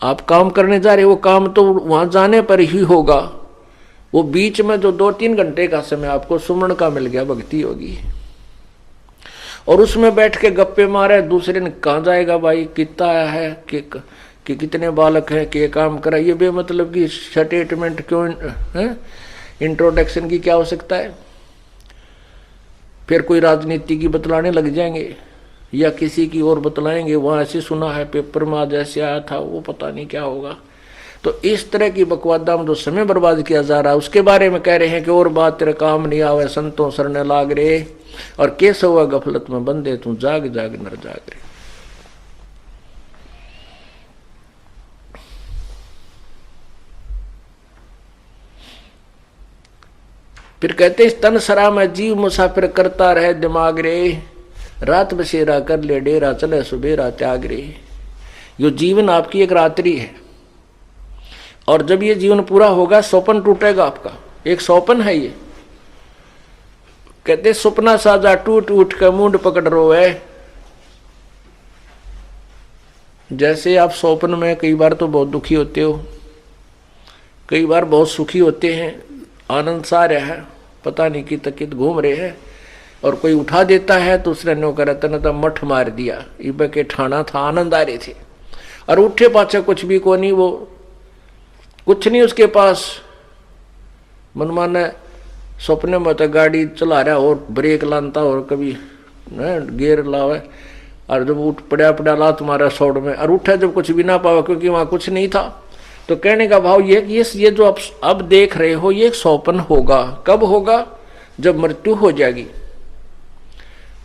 आप काम करने जा रहे हो, वो काम तो वहां जाने पर ही होगा। वो बीच में जो 2-3 घंटे का समय आपको सुमन का मिल गया, भक्ति होगी। और उसमें बैठ के गप्पे मारे, दूसरे ने कहाँ जाएगा भाई, कितना आया है कि कितने बालक हैं, के काम करा, ये बेमतलब की स्टेटमेंट क्यों है? इंट्रोडक्शन की क्या आवश्यकता है? फिर कोई राजनीति की बतलाने लग जाएंगे या किसी की और बतलाएंगे, वहां ऐसे सुना है पेपर में आज ऐसे आया था, वो पता नहीं क्या होगा। तो इस तरह की बकवादा में जो समय बर्बाद किया जा रहा है उसके बारे में कह रहे हैं कि और बात तेरे काम नहीं आवे, संतों सरने लाग रे और कैसे हुआ गफलत में बंदे तू जाग जाग नर जाग रे। फिर कहते इस तन सरा में जीव मुसाफिर करता रहे दिमाग रे, रात बसेरा कर ले डेरा चले सुबेरा त्याग रे। यो जीवन आपकी एक रात्रि है और जब ये जीवन पूरा होगा सौपन टूटेगा आपका। एक सौपन है ये। कहते सपना साजा टूट उठ कर मुंड पकड़ रोए। जैसे आप सौपन में कई बार तो बहुत दुखी होते हो, कई बार बहुत सुखी होते हैं, आनंद सा रहा है, पता नहीं कि तकित घूम रहे हैं और कोई उठा देता है तो उसने नो करा तो मठ मार दिया, इब के ठाना था, आनंद आ रहे थे और उठे पाछे कुछ भी को नहीं, वो कुछ नहीं उसके पास। मनमाना सपने में तो गाड़ी चला रहा और ब्रेक लानता और कभी गियर लावे और जब उठ पड़ा ला तुम्हारा सौड़ में और उठा जब कुछ भी ना पावा क्योंकि वहां कुछ नहीं था। तो कहने का भाव ये कि ये जो आप अब देख रहे हो ये एक सौपन होगा। कब होगा? जब मृत्यु हो जाएगी।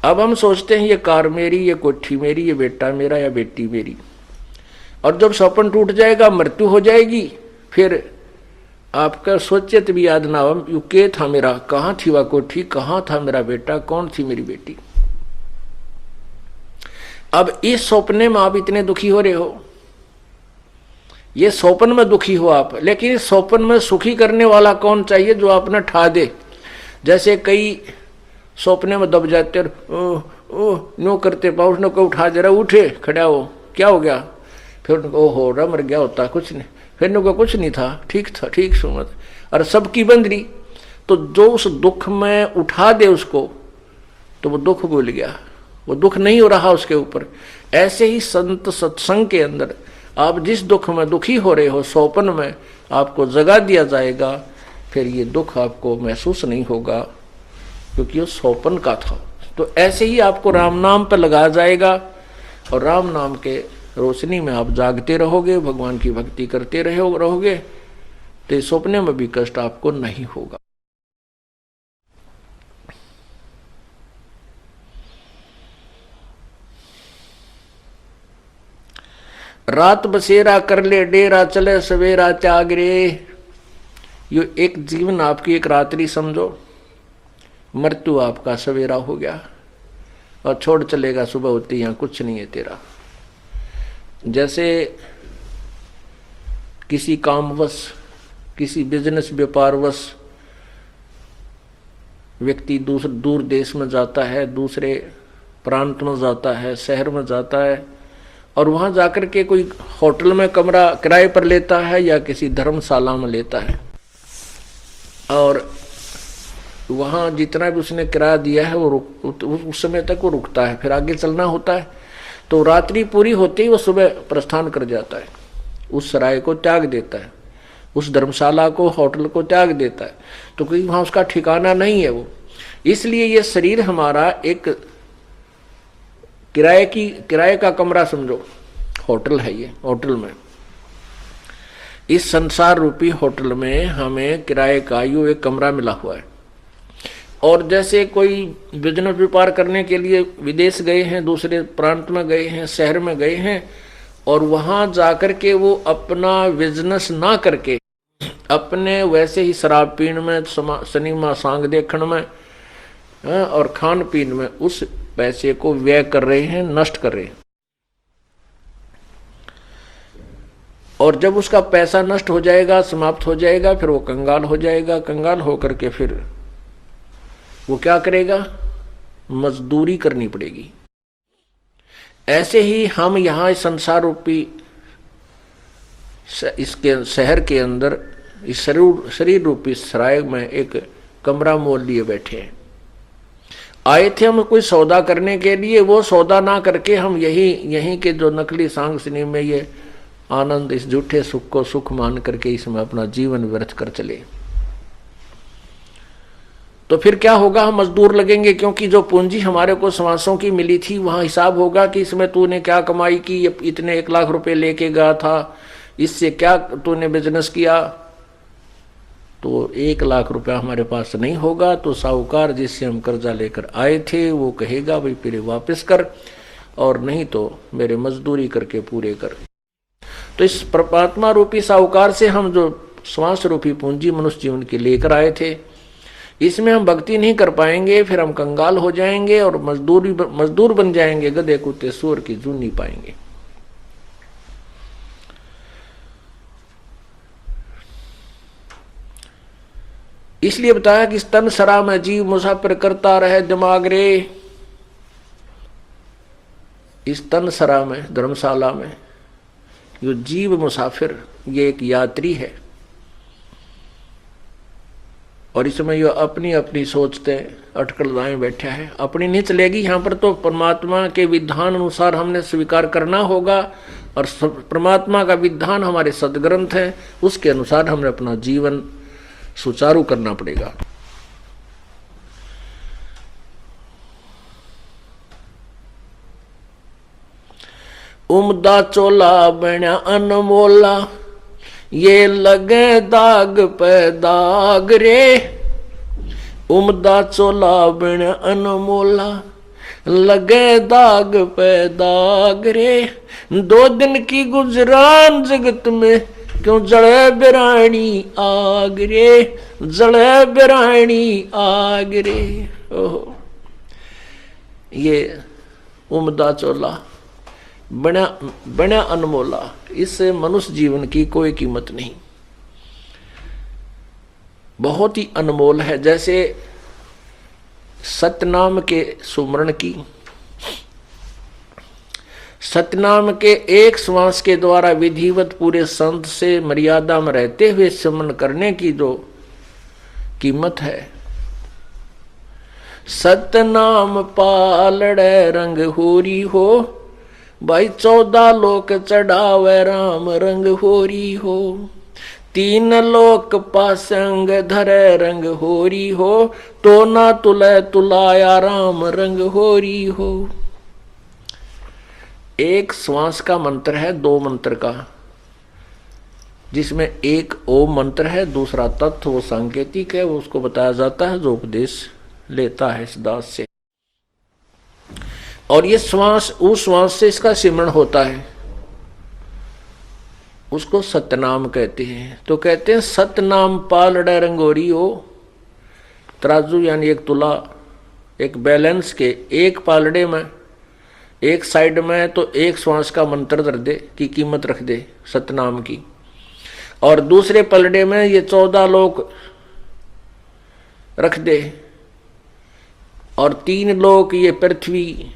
अब हम सोचते हैं ये कार मेरी, ये कोठी मेरी, ये बेटा मेरा या बेटी मेरी, और जब सपन टूट जाएगा, मृत्यु हो जाएगी, फिर आपका सोचे तो भी याद ना हो यू के था मेरा, कहाँ थी वह कोठी, कहाँ था मेरा बेटा, कौन थी मेरी बेटी। अब इस सपने में आप इतने दुखी हो रहे हो, ये सौपन में दुखी हो आप, लेकिन इस सौपन में सुखी करने वाला कौन चाहिए जो आपने ठा दे। जैसे कई सौपने में दब जाते नो करते पाउस नो को उठा दे रहा, उठे खड़ा हो, क्या हो गया, फिर ओहो रा मर गया होता कुछ नहीं, फिर नो को कुछ नहीं था, ठीक था, ठीक सुमत और सबकी बंदरी। तो जो उस दुख में उठा दे उसको तो वो दुख भूल गया, वो दुख नहीं हो रहा उसके ऊपर। ऐसे ही संत सत्संग के अंदर आप जिस दुख में दुखी हो रहे हो, सौपन में आपको जगा दिया जाएगा, फिर ये दुख आपको महसूस नहीं होगा क्योंकि वो सौपन का था। तो ऐसे ही आपको राम नाम पर लगाया जाएगा और राम नाम के रोशनी में आप जागते रहोगे, भगवान की भक्ति करते रहोगे, तो सपने में भी कष्ट आपको नहीं होगा। रात बसेरा कर ले डेरा, चले सवेरा त्याग रे। यो एक जीवन आपकी एक रात्रि समझो, मृत्यु आपका सवेरा हो गया और छोड़ चलेगा सुबह होती, यहां कुछ नहीं है तेरा। जैसे किसी कामवश, किसी बिजनेस व्यापारवश व्यक्ति दूर देश में जाता है, दूसरे प्रांत में जाता है, शहर में जाता है, और वहां जाकर के कोई होटल में कमरा किराए पर लेता है या किसी धर्मशाला में लेता है, और वहां जितना भी उसने किराया दिया है वो उस समय तक वो रुकता है, फिर आगे चलना होता है। तो रात्रि पूरी होते ही वो सुबह प्रस्थान कर जाता है, उस सराय को त्याग देता है, उस धर्मशाला को, होटल को त्याग देता है। तो कोई वहां उसका ठिकाना नहीं है वो। इसलिए ये शरीर हमारा एक किराए का कमरा समझो, होटल है ये। होटल में, इस संसार रूपी होटल में हमें किराए का यूं एक कमरा मिला हुआ है। और जैसे कोई बिजनेस व्यापार करने के लिए विदेश गए हैं, दूसरे प्रांत में गए हैं, शहर में गए हैं, और वहां जाकर के वो अपना बिजनेस ना करके अपने वैसे ही शराब पीण में, सिनेमा सांग देखने में और खान पीन में उस पैसे को व्यय कर रहे हैं, नष्ट कर रहे हैं। और जब उसका पैसा नष्ट हो जाएगा, समाप्त हो जाएगा, फिर वो कंगाल हो जाएगा। कंगाल होकर के फिर वो क्या करेगा? मजदूरी करनी पड़ेगी। ऐसे ही हम यहां संसार रूपी इसके शहर के अंदर इस शरीर रूपी सराय में एक कमरा मोल लिए बैठे हैं। आए थे हम कोई सौदा करने के लिए, वो सौदा ना करके हम यहीं के जो नकली सांग सिनेमा में ये आनंद, इस झूठे सुख को सुख मान करके इसमें अपना जीवन व्यर्थ कर चले। तो फिर क्या होगा? हम मजदूर लगेंगे, क्योंकि जो पूंजी हमारे को समासों की मिली थी वहां हिसाब होगा कि इसमें तूने क्या कमाई की, इतने 1 लाख रुपए लेके गया था, इससे क्या तूने बिजनेस किया। तो 1 लाख रुपया हमारे पास नहीं होगा, तो साहूकार जिससे हम कर्जा लेकर आए थे वो कहेगा भाई फिर वापस कर, और नहीं तो मेरे मजदूरी करके पूरे कर। तो इस परमात्मा रूपी साहूकार से हम जो श्वास रूपी पूंजी मनुष्य जीवन की लेकर आए थे, इसमें हम भक्ति नहीं कर पाएंगे, फिर हम कंगाल हो जाएंगे और मजदूर बन जाएंगे, गधे कुत्ते सूअर की जून नहीं पाएंगे। इसलिए बताया कि तन सरा में जीव मुसाफिर करता रहे दिमाग रे। इस तन सरा में, धर्मशाला में, यो जीव मुसाफिर, ये एक यात्री है, और इसमें यो अपनी अपनी सोचते अटकल लाए बैठा है। अपनी नहीं चलेगी यहाँ पर, तो परमात्मा के विधान अनुसार हमने स्वीकार करना होगा, और परमात्मा का विधान हमारे सदग्रंथ है, उसके अनुसार हमने अपना जीवन सुचारू करना पड़ेगा। उमदा चोला बना अनमोला, ये लगे दाग पे दाग रे। उमदा चोला बना अनमोला, लगे दाग पे दाग रे। 2 दिन की गुजरान जगत में, क्यों जड़े बिरानी आग रे, जड़े बिरानी आग रे। ओहो, ये उमदा चोला बना अनमोला, इससे मनुष्य जीवन की कोई कीमत नहीं, बहुत ही अनमोल है। जैसे सतनाम के सुमरण की, सतनाम के एक श्वास के द्वारा विधिवत पूरे संत से मर्यादा में रहते हुए स्मरण करने की जो कीमत है। सतनाम पालड़े रंग होरी हो, भाई 14 लोक चढ़ावे राम रंग होरी हो। तीन लोक पासंग धरे रंग होरी हो, तो ना तुले तुलाया राम रंग होरी हो। एक श्वास का मंत्र है, दो मंत्र का, जिसमें एक ओम मंत्र है, दूसरा तत्व वो सांकेतिक है, वो उसको बताया जाता है जो उपदेश लेता है इस दास से। और ये श्वास, उस श्वास से इसका सिमरण होता है, उसको सतनाम कहते हैं। तो कहते हैं सतनाम पालड़ा रंगोरी हो। तराजू यानी एक तुला, एक बैलेंस के एक पालड़े में, एक साइड में तो एक श्वास का मंत्र धर दे की कीमत रख दे सतनाम की, और दूसरे पलड़े में ये 14 लोक रख दे, और 3 लोक ये पृथ्वी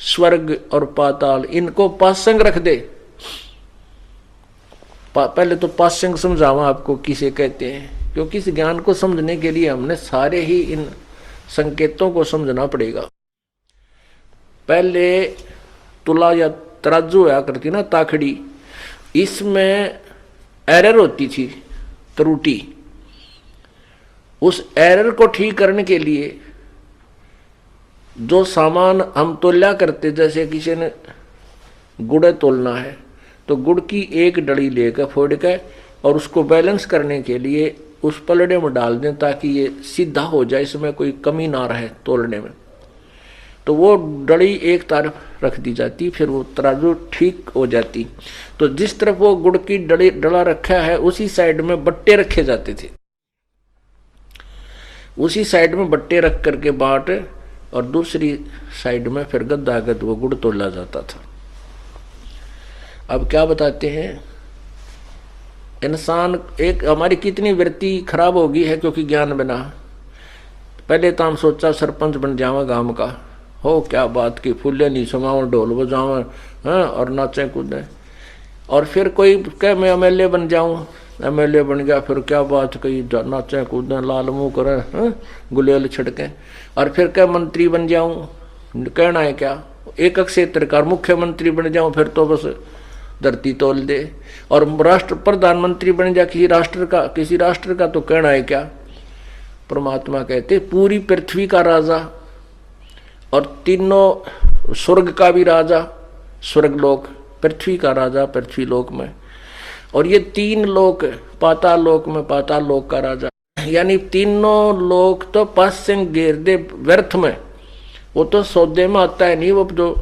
स्वर्ग और पाताल, इनको पासंग रख दे। पहले तो पासंग समझावा आपको किसे कहते हैं, क्योंकि इस ज्ञान को समझने के लिए हमने सारे ही इन संकेतों को समझना पड़ेगा। पहले तुला या तराजू होया करती ना, ताखड़ी, इसमें एरर होती थी, त्रुटि। उस एरर को ठीक करने के लिए जो सामान हम तोल्या करते, जैसे किसी ने गुड़ तोलना है तो गुड़ की एक डली लेकर फोड़ के और उसको बैलेंस करने के लिए उस पलड़े में डाल दें ताकि ये सीधा हो जाए, इसमें कोई कमी ना रहे तोलने में। तो वो डली एक तरफ रख दी जाती, फिर वो तराजू ठीक हो जाती। तो जिस तरफ वो गुड़ की डला रखा है उसी साइड में बट्टे रखे जाते थे, उसी साइड में बट्टे रख करके बाट, और दूसरी साइड में फिर गद्दा गद वो गुड़ तोला जाता था। अब क्या बताते हैं, इंसान एक हमारी कितनी वृत्ति खराब हो गई है क्योंकि ज्ञान बिना। पहले तो हम सोचा सरपंच बन जावा गांव का, हो क्या बात की, फूले नहीं समाओ, ढोल बजाओ, हाँ, और नाचे कूदें। और फिर कोई कह मैं एमएलए बन जाऊं, एमएलए बन गया, फिर क्या बात कही, नाचे कूदें, लाल मुंह करें, हाँ, गुलेल छिड़कें। और फिर क्या मंत्री बन जाऊं, कहना है क्या, एक क्षेत्र का मुख्यमंत्री बन जाऊं, फिर तो बस धरती तोल दे। और राष्ट्र प्रधानमंत्री बन जा किसी राष्ट्र का तो कहना है क्या। परमात्मा कहते पूरी पृथ्वी का राजा और तीनों स्वर्ग का भी राजा, स्वर्गलोक, पृथ्वी का राजा पृथ्वी लोक में, और ये 3 लोक पाताल लोक में पाताल लोक का राजा। यानी तीनों लोक तो पासिंग घेर दे व्यर्थ में, वो तो सौदे में आता है नहीं, वो जो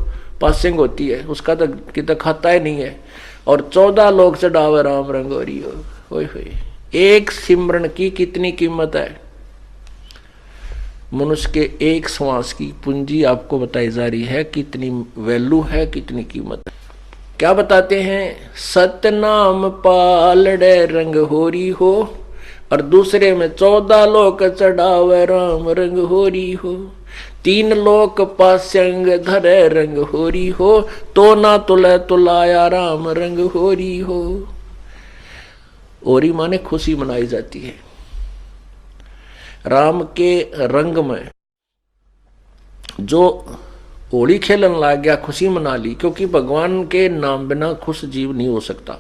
पासिंग होती है उसका तो कितना खाता ही नहीं है। और 14 लोक चढ़ावे राम रंगोरी हो। एक सिमरन की कितनी कीमत है। मनुष्य के एक श्वास की पूंजी आपको बताई जा रही है, कितनी वैल्यू है, कितनी कीमत है। क्या बताते हैं, सतनाम पालड़े रंग होरी हो, और दूसरे में 14 लोक चढ़ावे राम रंग होरी हो। 3 लोक पासंग धरे रंग होरी हो, तो ना तुले तुलाया राम रंग होरी हो। होरी माने खुशी मनाई जाती है। राम के रंग में जो होली खेलन लग गया, खुशी मना ली, क्योंकि भगवान के नाम बिना खुश जीव नहीं हो सकता।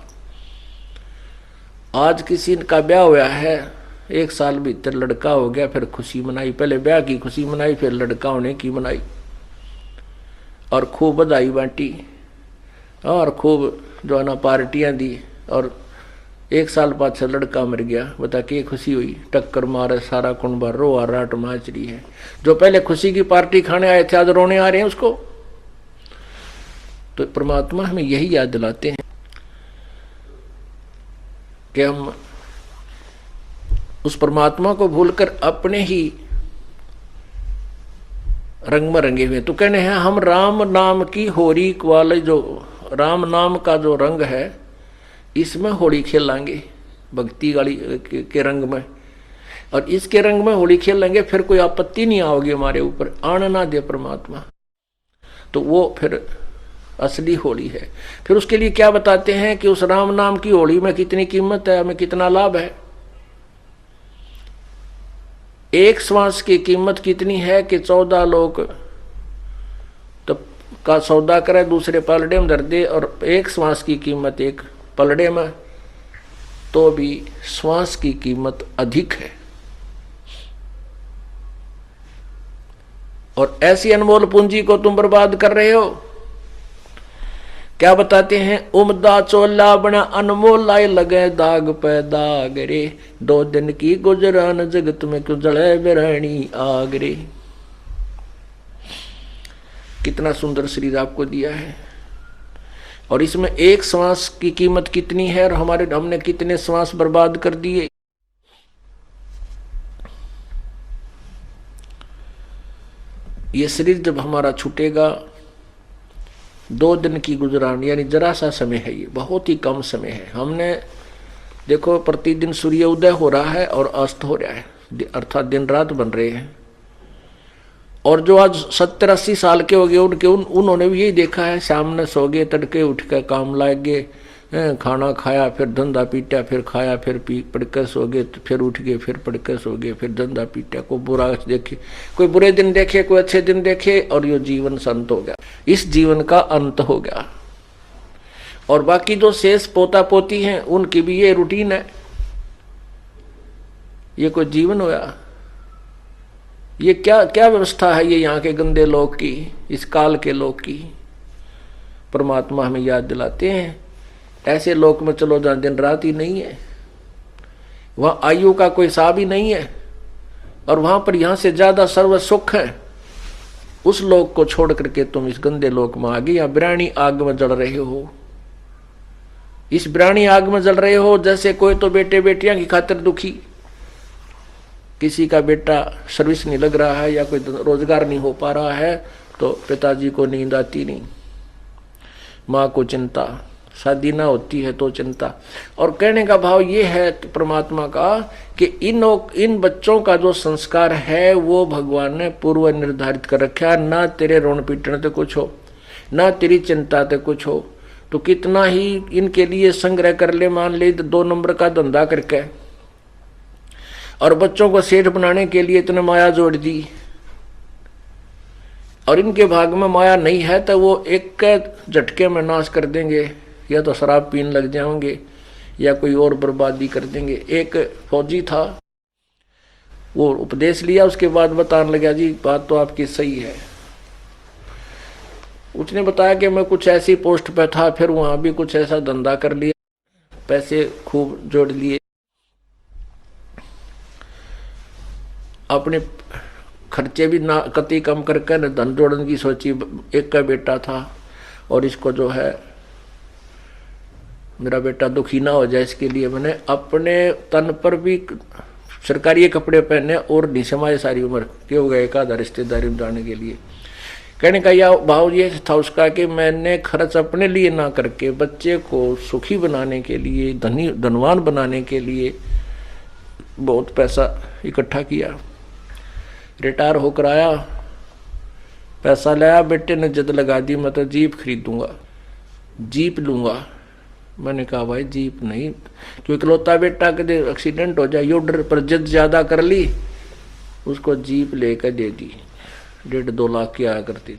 आज किसी का ब्याह हुआ है, 1 साल भीतर लड़का हो गया, फिर खुशी मनाई, पहले ब्याह की खुशी मनाई, फिर लड़का होने की मनाई, और खूब बधाई बांटी, और खूब जो है ना पार्टियां दी। और 1 साल बाद से लड़का मर गया, बता के खुशी हुई, टक्कर मारे सारा कुंबा, रो राट माच रही है। जो पहले खुशी की पार्टी खाने आए थे आज रोने आ रहे हैं उसको। तो परमात्मा हमें यही याद दिलाते हैं कि हम उस परमात्मा को भूलकर अपने ही रंग में रंगे हुए। तो कहने हैं हम राम नाम की होली वाले, जो राम नाम का जो रंग है, इसमें होली खेलेंगे, भक्ति वाली के रंग में, और इसके रंग में होली खेलेंगे, फिर कोई आपत्ति नहीं आओगी हमारे ऊपर, आने ना दे परमात्मा। तो वो फिर असली होली है। फिर उसके लिए क्या बताते हैं कि उस राम नाम की होली में कितनी कीमत है, हमें कितना लाभ है। एक श्वास की कीमत कितनी है कि 14 लोग तो का सौदा करे, दूसरे पलड़े में धर दे, और एक श्वास की कीमत एक पलड़े में, तो भी श्वास की कीमत अधिक है। और ऐसी अनमोल पूंजी को तुम बर्बाद कर रहे हो। क्या बताते हैं, उमदा चोला बना अनमोल आए लगे दाग पे दाग रे, 2 दिन की गुजरान जगत में क्यों जले बिरानी आग रे। कितना सुंदर शरीर आपको दिया है, और इसमें एक श्वास की कीमत कितनी है, और हमने कितने श्वास बर्बाद कर दिए। ये शरीर जब हमारा छूटेगा, 2 दिन की गुजरान, यानी जरा सा समय है, ये बहुत ही कम समय है। हमने देखो प्रतिदिन सूर्य उदय हो रहा है और अस्त हो रहा है, अर्थात दिन रात बन रहे हैं। और जो आज 70-80 साल के हो गए उन्होंने भी यही देखा है, शाम ने सो गए, तड़के उठ के काम लाग गए, खाना खाया, फिर धंधा पीटा, फिर खाया, फिर पढ़कर सो गए, फिर उठ गए, फिर पढ़कर सो गए, फिर धंधा पीटा। कोई बुरा देखे, कोई बुरे दिन देखे, कोई अच्छे दिन देखे, और ये जीवन संत हो गया। इस जीवन का अंत हो गया। और बाकी जो शेष पोता पोती हैं उनकी भी ये रूटीन है। ये कोई जीवन होया? ये क्या क्या व्यवस्था है ये यहाँ के गंदे लोग की, इस काल के लोग की। परमात्मा हमें याद दिलाते हैं, ऐसे लोक में चलो जहाँ दिन रात ही नहीं है, वहां आयु का कोई हिसाब ही नहीं है, और वहां पर यहां से ज्यादा सर्व सुख है। उस लोक को छोड़ करके तुम इस गंदे लोक में आ गए, या बिरानी आग में जल रहे हो। इस बिरानी आग में जल रहे हो जैसे कोई तो बेटे बेटियां की खातिर दुखी, किसी का बेटा सर्विस नहीं लग रहा है या कोई रोजगार नहीं हो पा रहा है तो पिताजी को नींद आती नहीं, माँ को चिंता, शादी ना होती है तो चिंता। और कहने का भाव ये है परमात्मा का कि इन बच्चों का जो संस्कार है वो भगवान ने पूर्व निर्धारित कर रखा है। ना तेरे रोन पीटने तो कुछ हो, ना तेरी चिंता तो कुछ हो, तो कितना ही इनके लिए संग्रह कर ले, मान ले 2 नंबर का धंधा करके, और बच्चों को सेठ बनाने के लिए इतने माया जोड़ दी, और इनके भाग में माया नहीं है तो वो एक झटके में नाश कर देंगे, या तो शराब पीने लग जाएंगे या कोई और बर्बादी कर देंगे। एक फौजी था, वो उपदेश लिया, उसके बाद बताने लगा, जी बात तो आपकी सही है। उसने बताया कि मैं कुछ ऐसी पोस्ट पे था, फिर वहां भी कुछ ऐसा धंधा कर लिया, पैसे खूब जोड़ लिए, अपने खर्चे भी ना कति कम करके न धन जोड़ने की सोची। एक का बेटा था, और इसको जो है मेरा बेटा दुखी ना हो जाए इसके लिए मैंने अपने तन पर भी सरकारी कपड़े पहने और नहीं समाये सारी उम्र के हो गए, एक आधा रिश्तेदारी में जाने के लिए। कहने का यह भाव ये था उसका कि मैंने खर्च अपने लिए ना करके बच्चे को सुखी बनाने के लिए, धनवान बनाने के लिए बहुत पैसा इकट्ठा किया। रिटायर होकर आया, पैसा लाया, बेटे ने जिद लगा दी, मैं तो जीप खरीदूंगा, जीप लूंगा। मैंने कहा भाई जीप नहीं, क्योंकि इकलौता बेटा कदे एक्सीडेंट हो जाए, यो डर पर जिद ज्यादा कर ली, उसको जीप लेकर दे दी। 1.5-2 लाख की आया करती।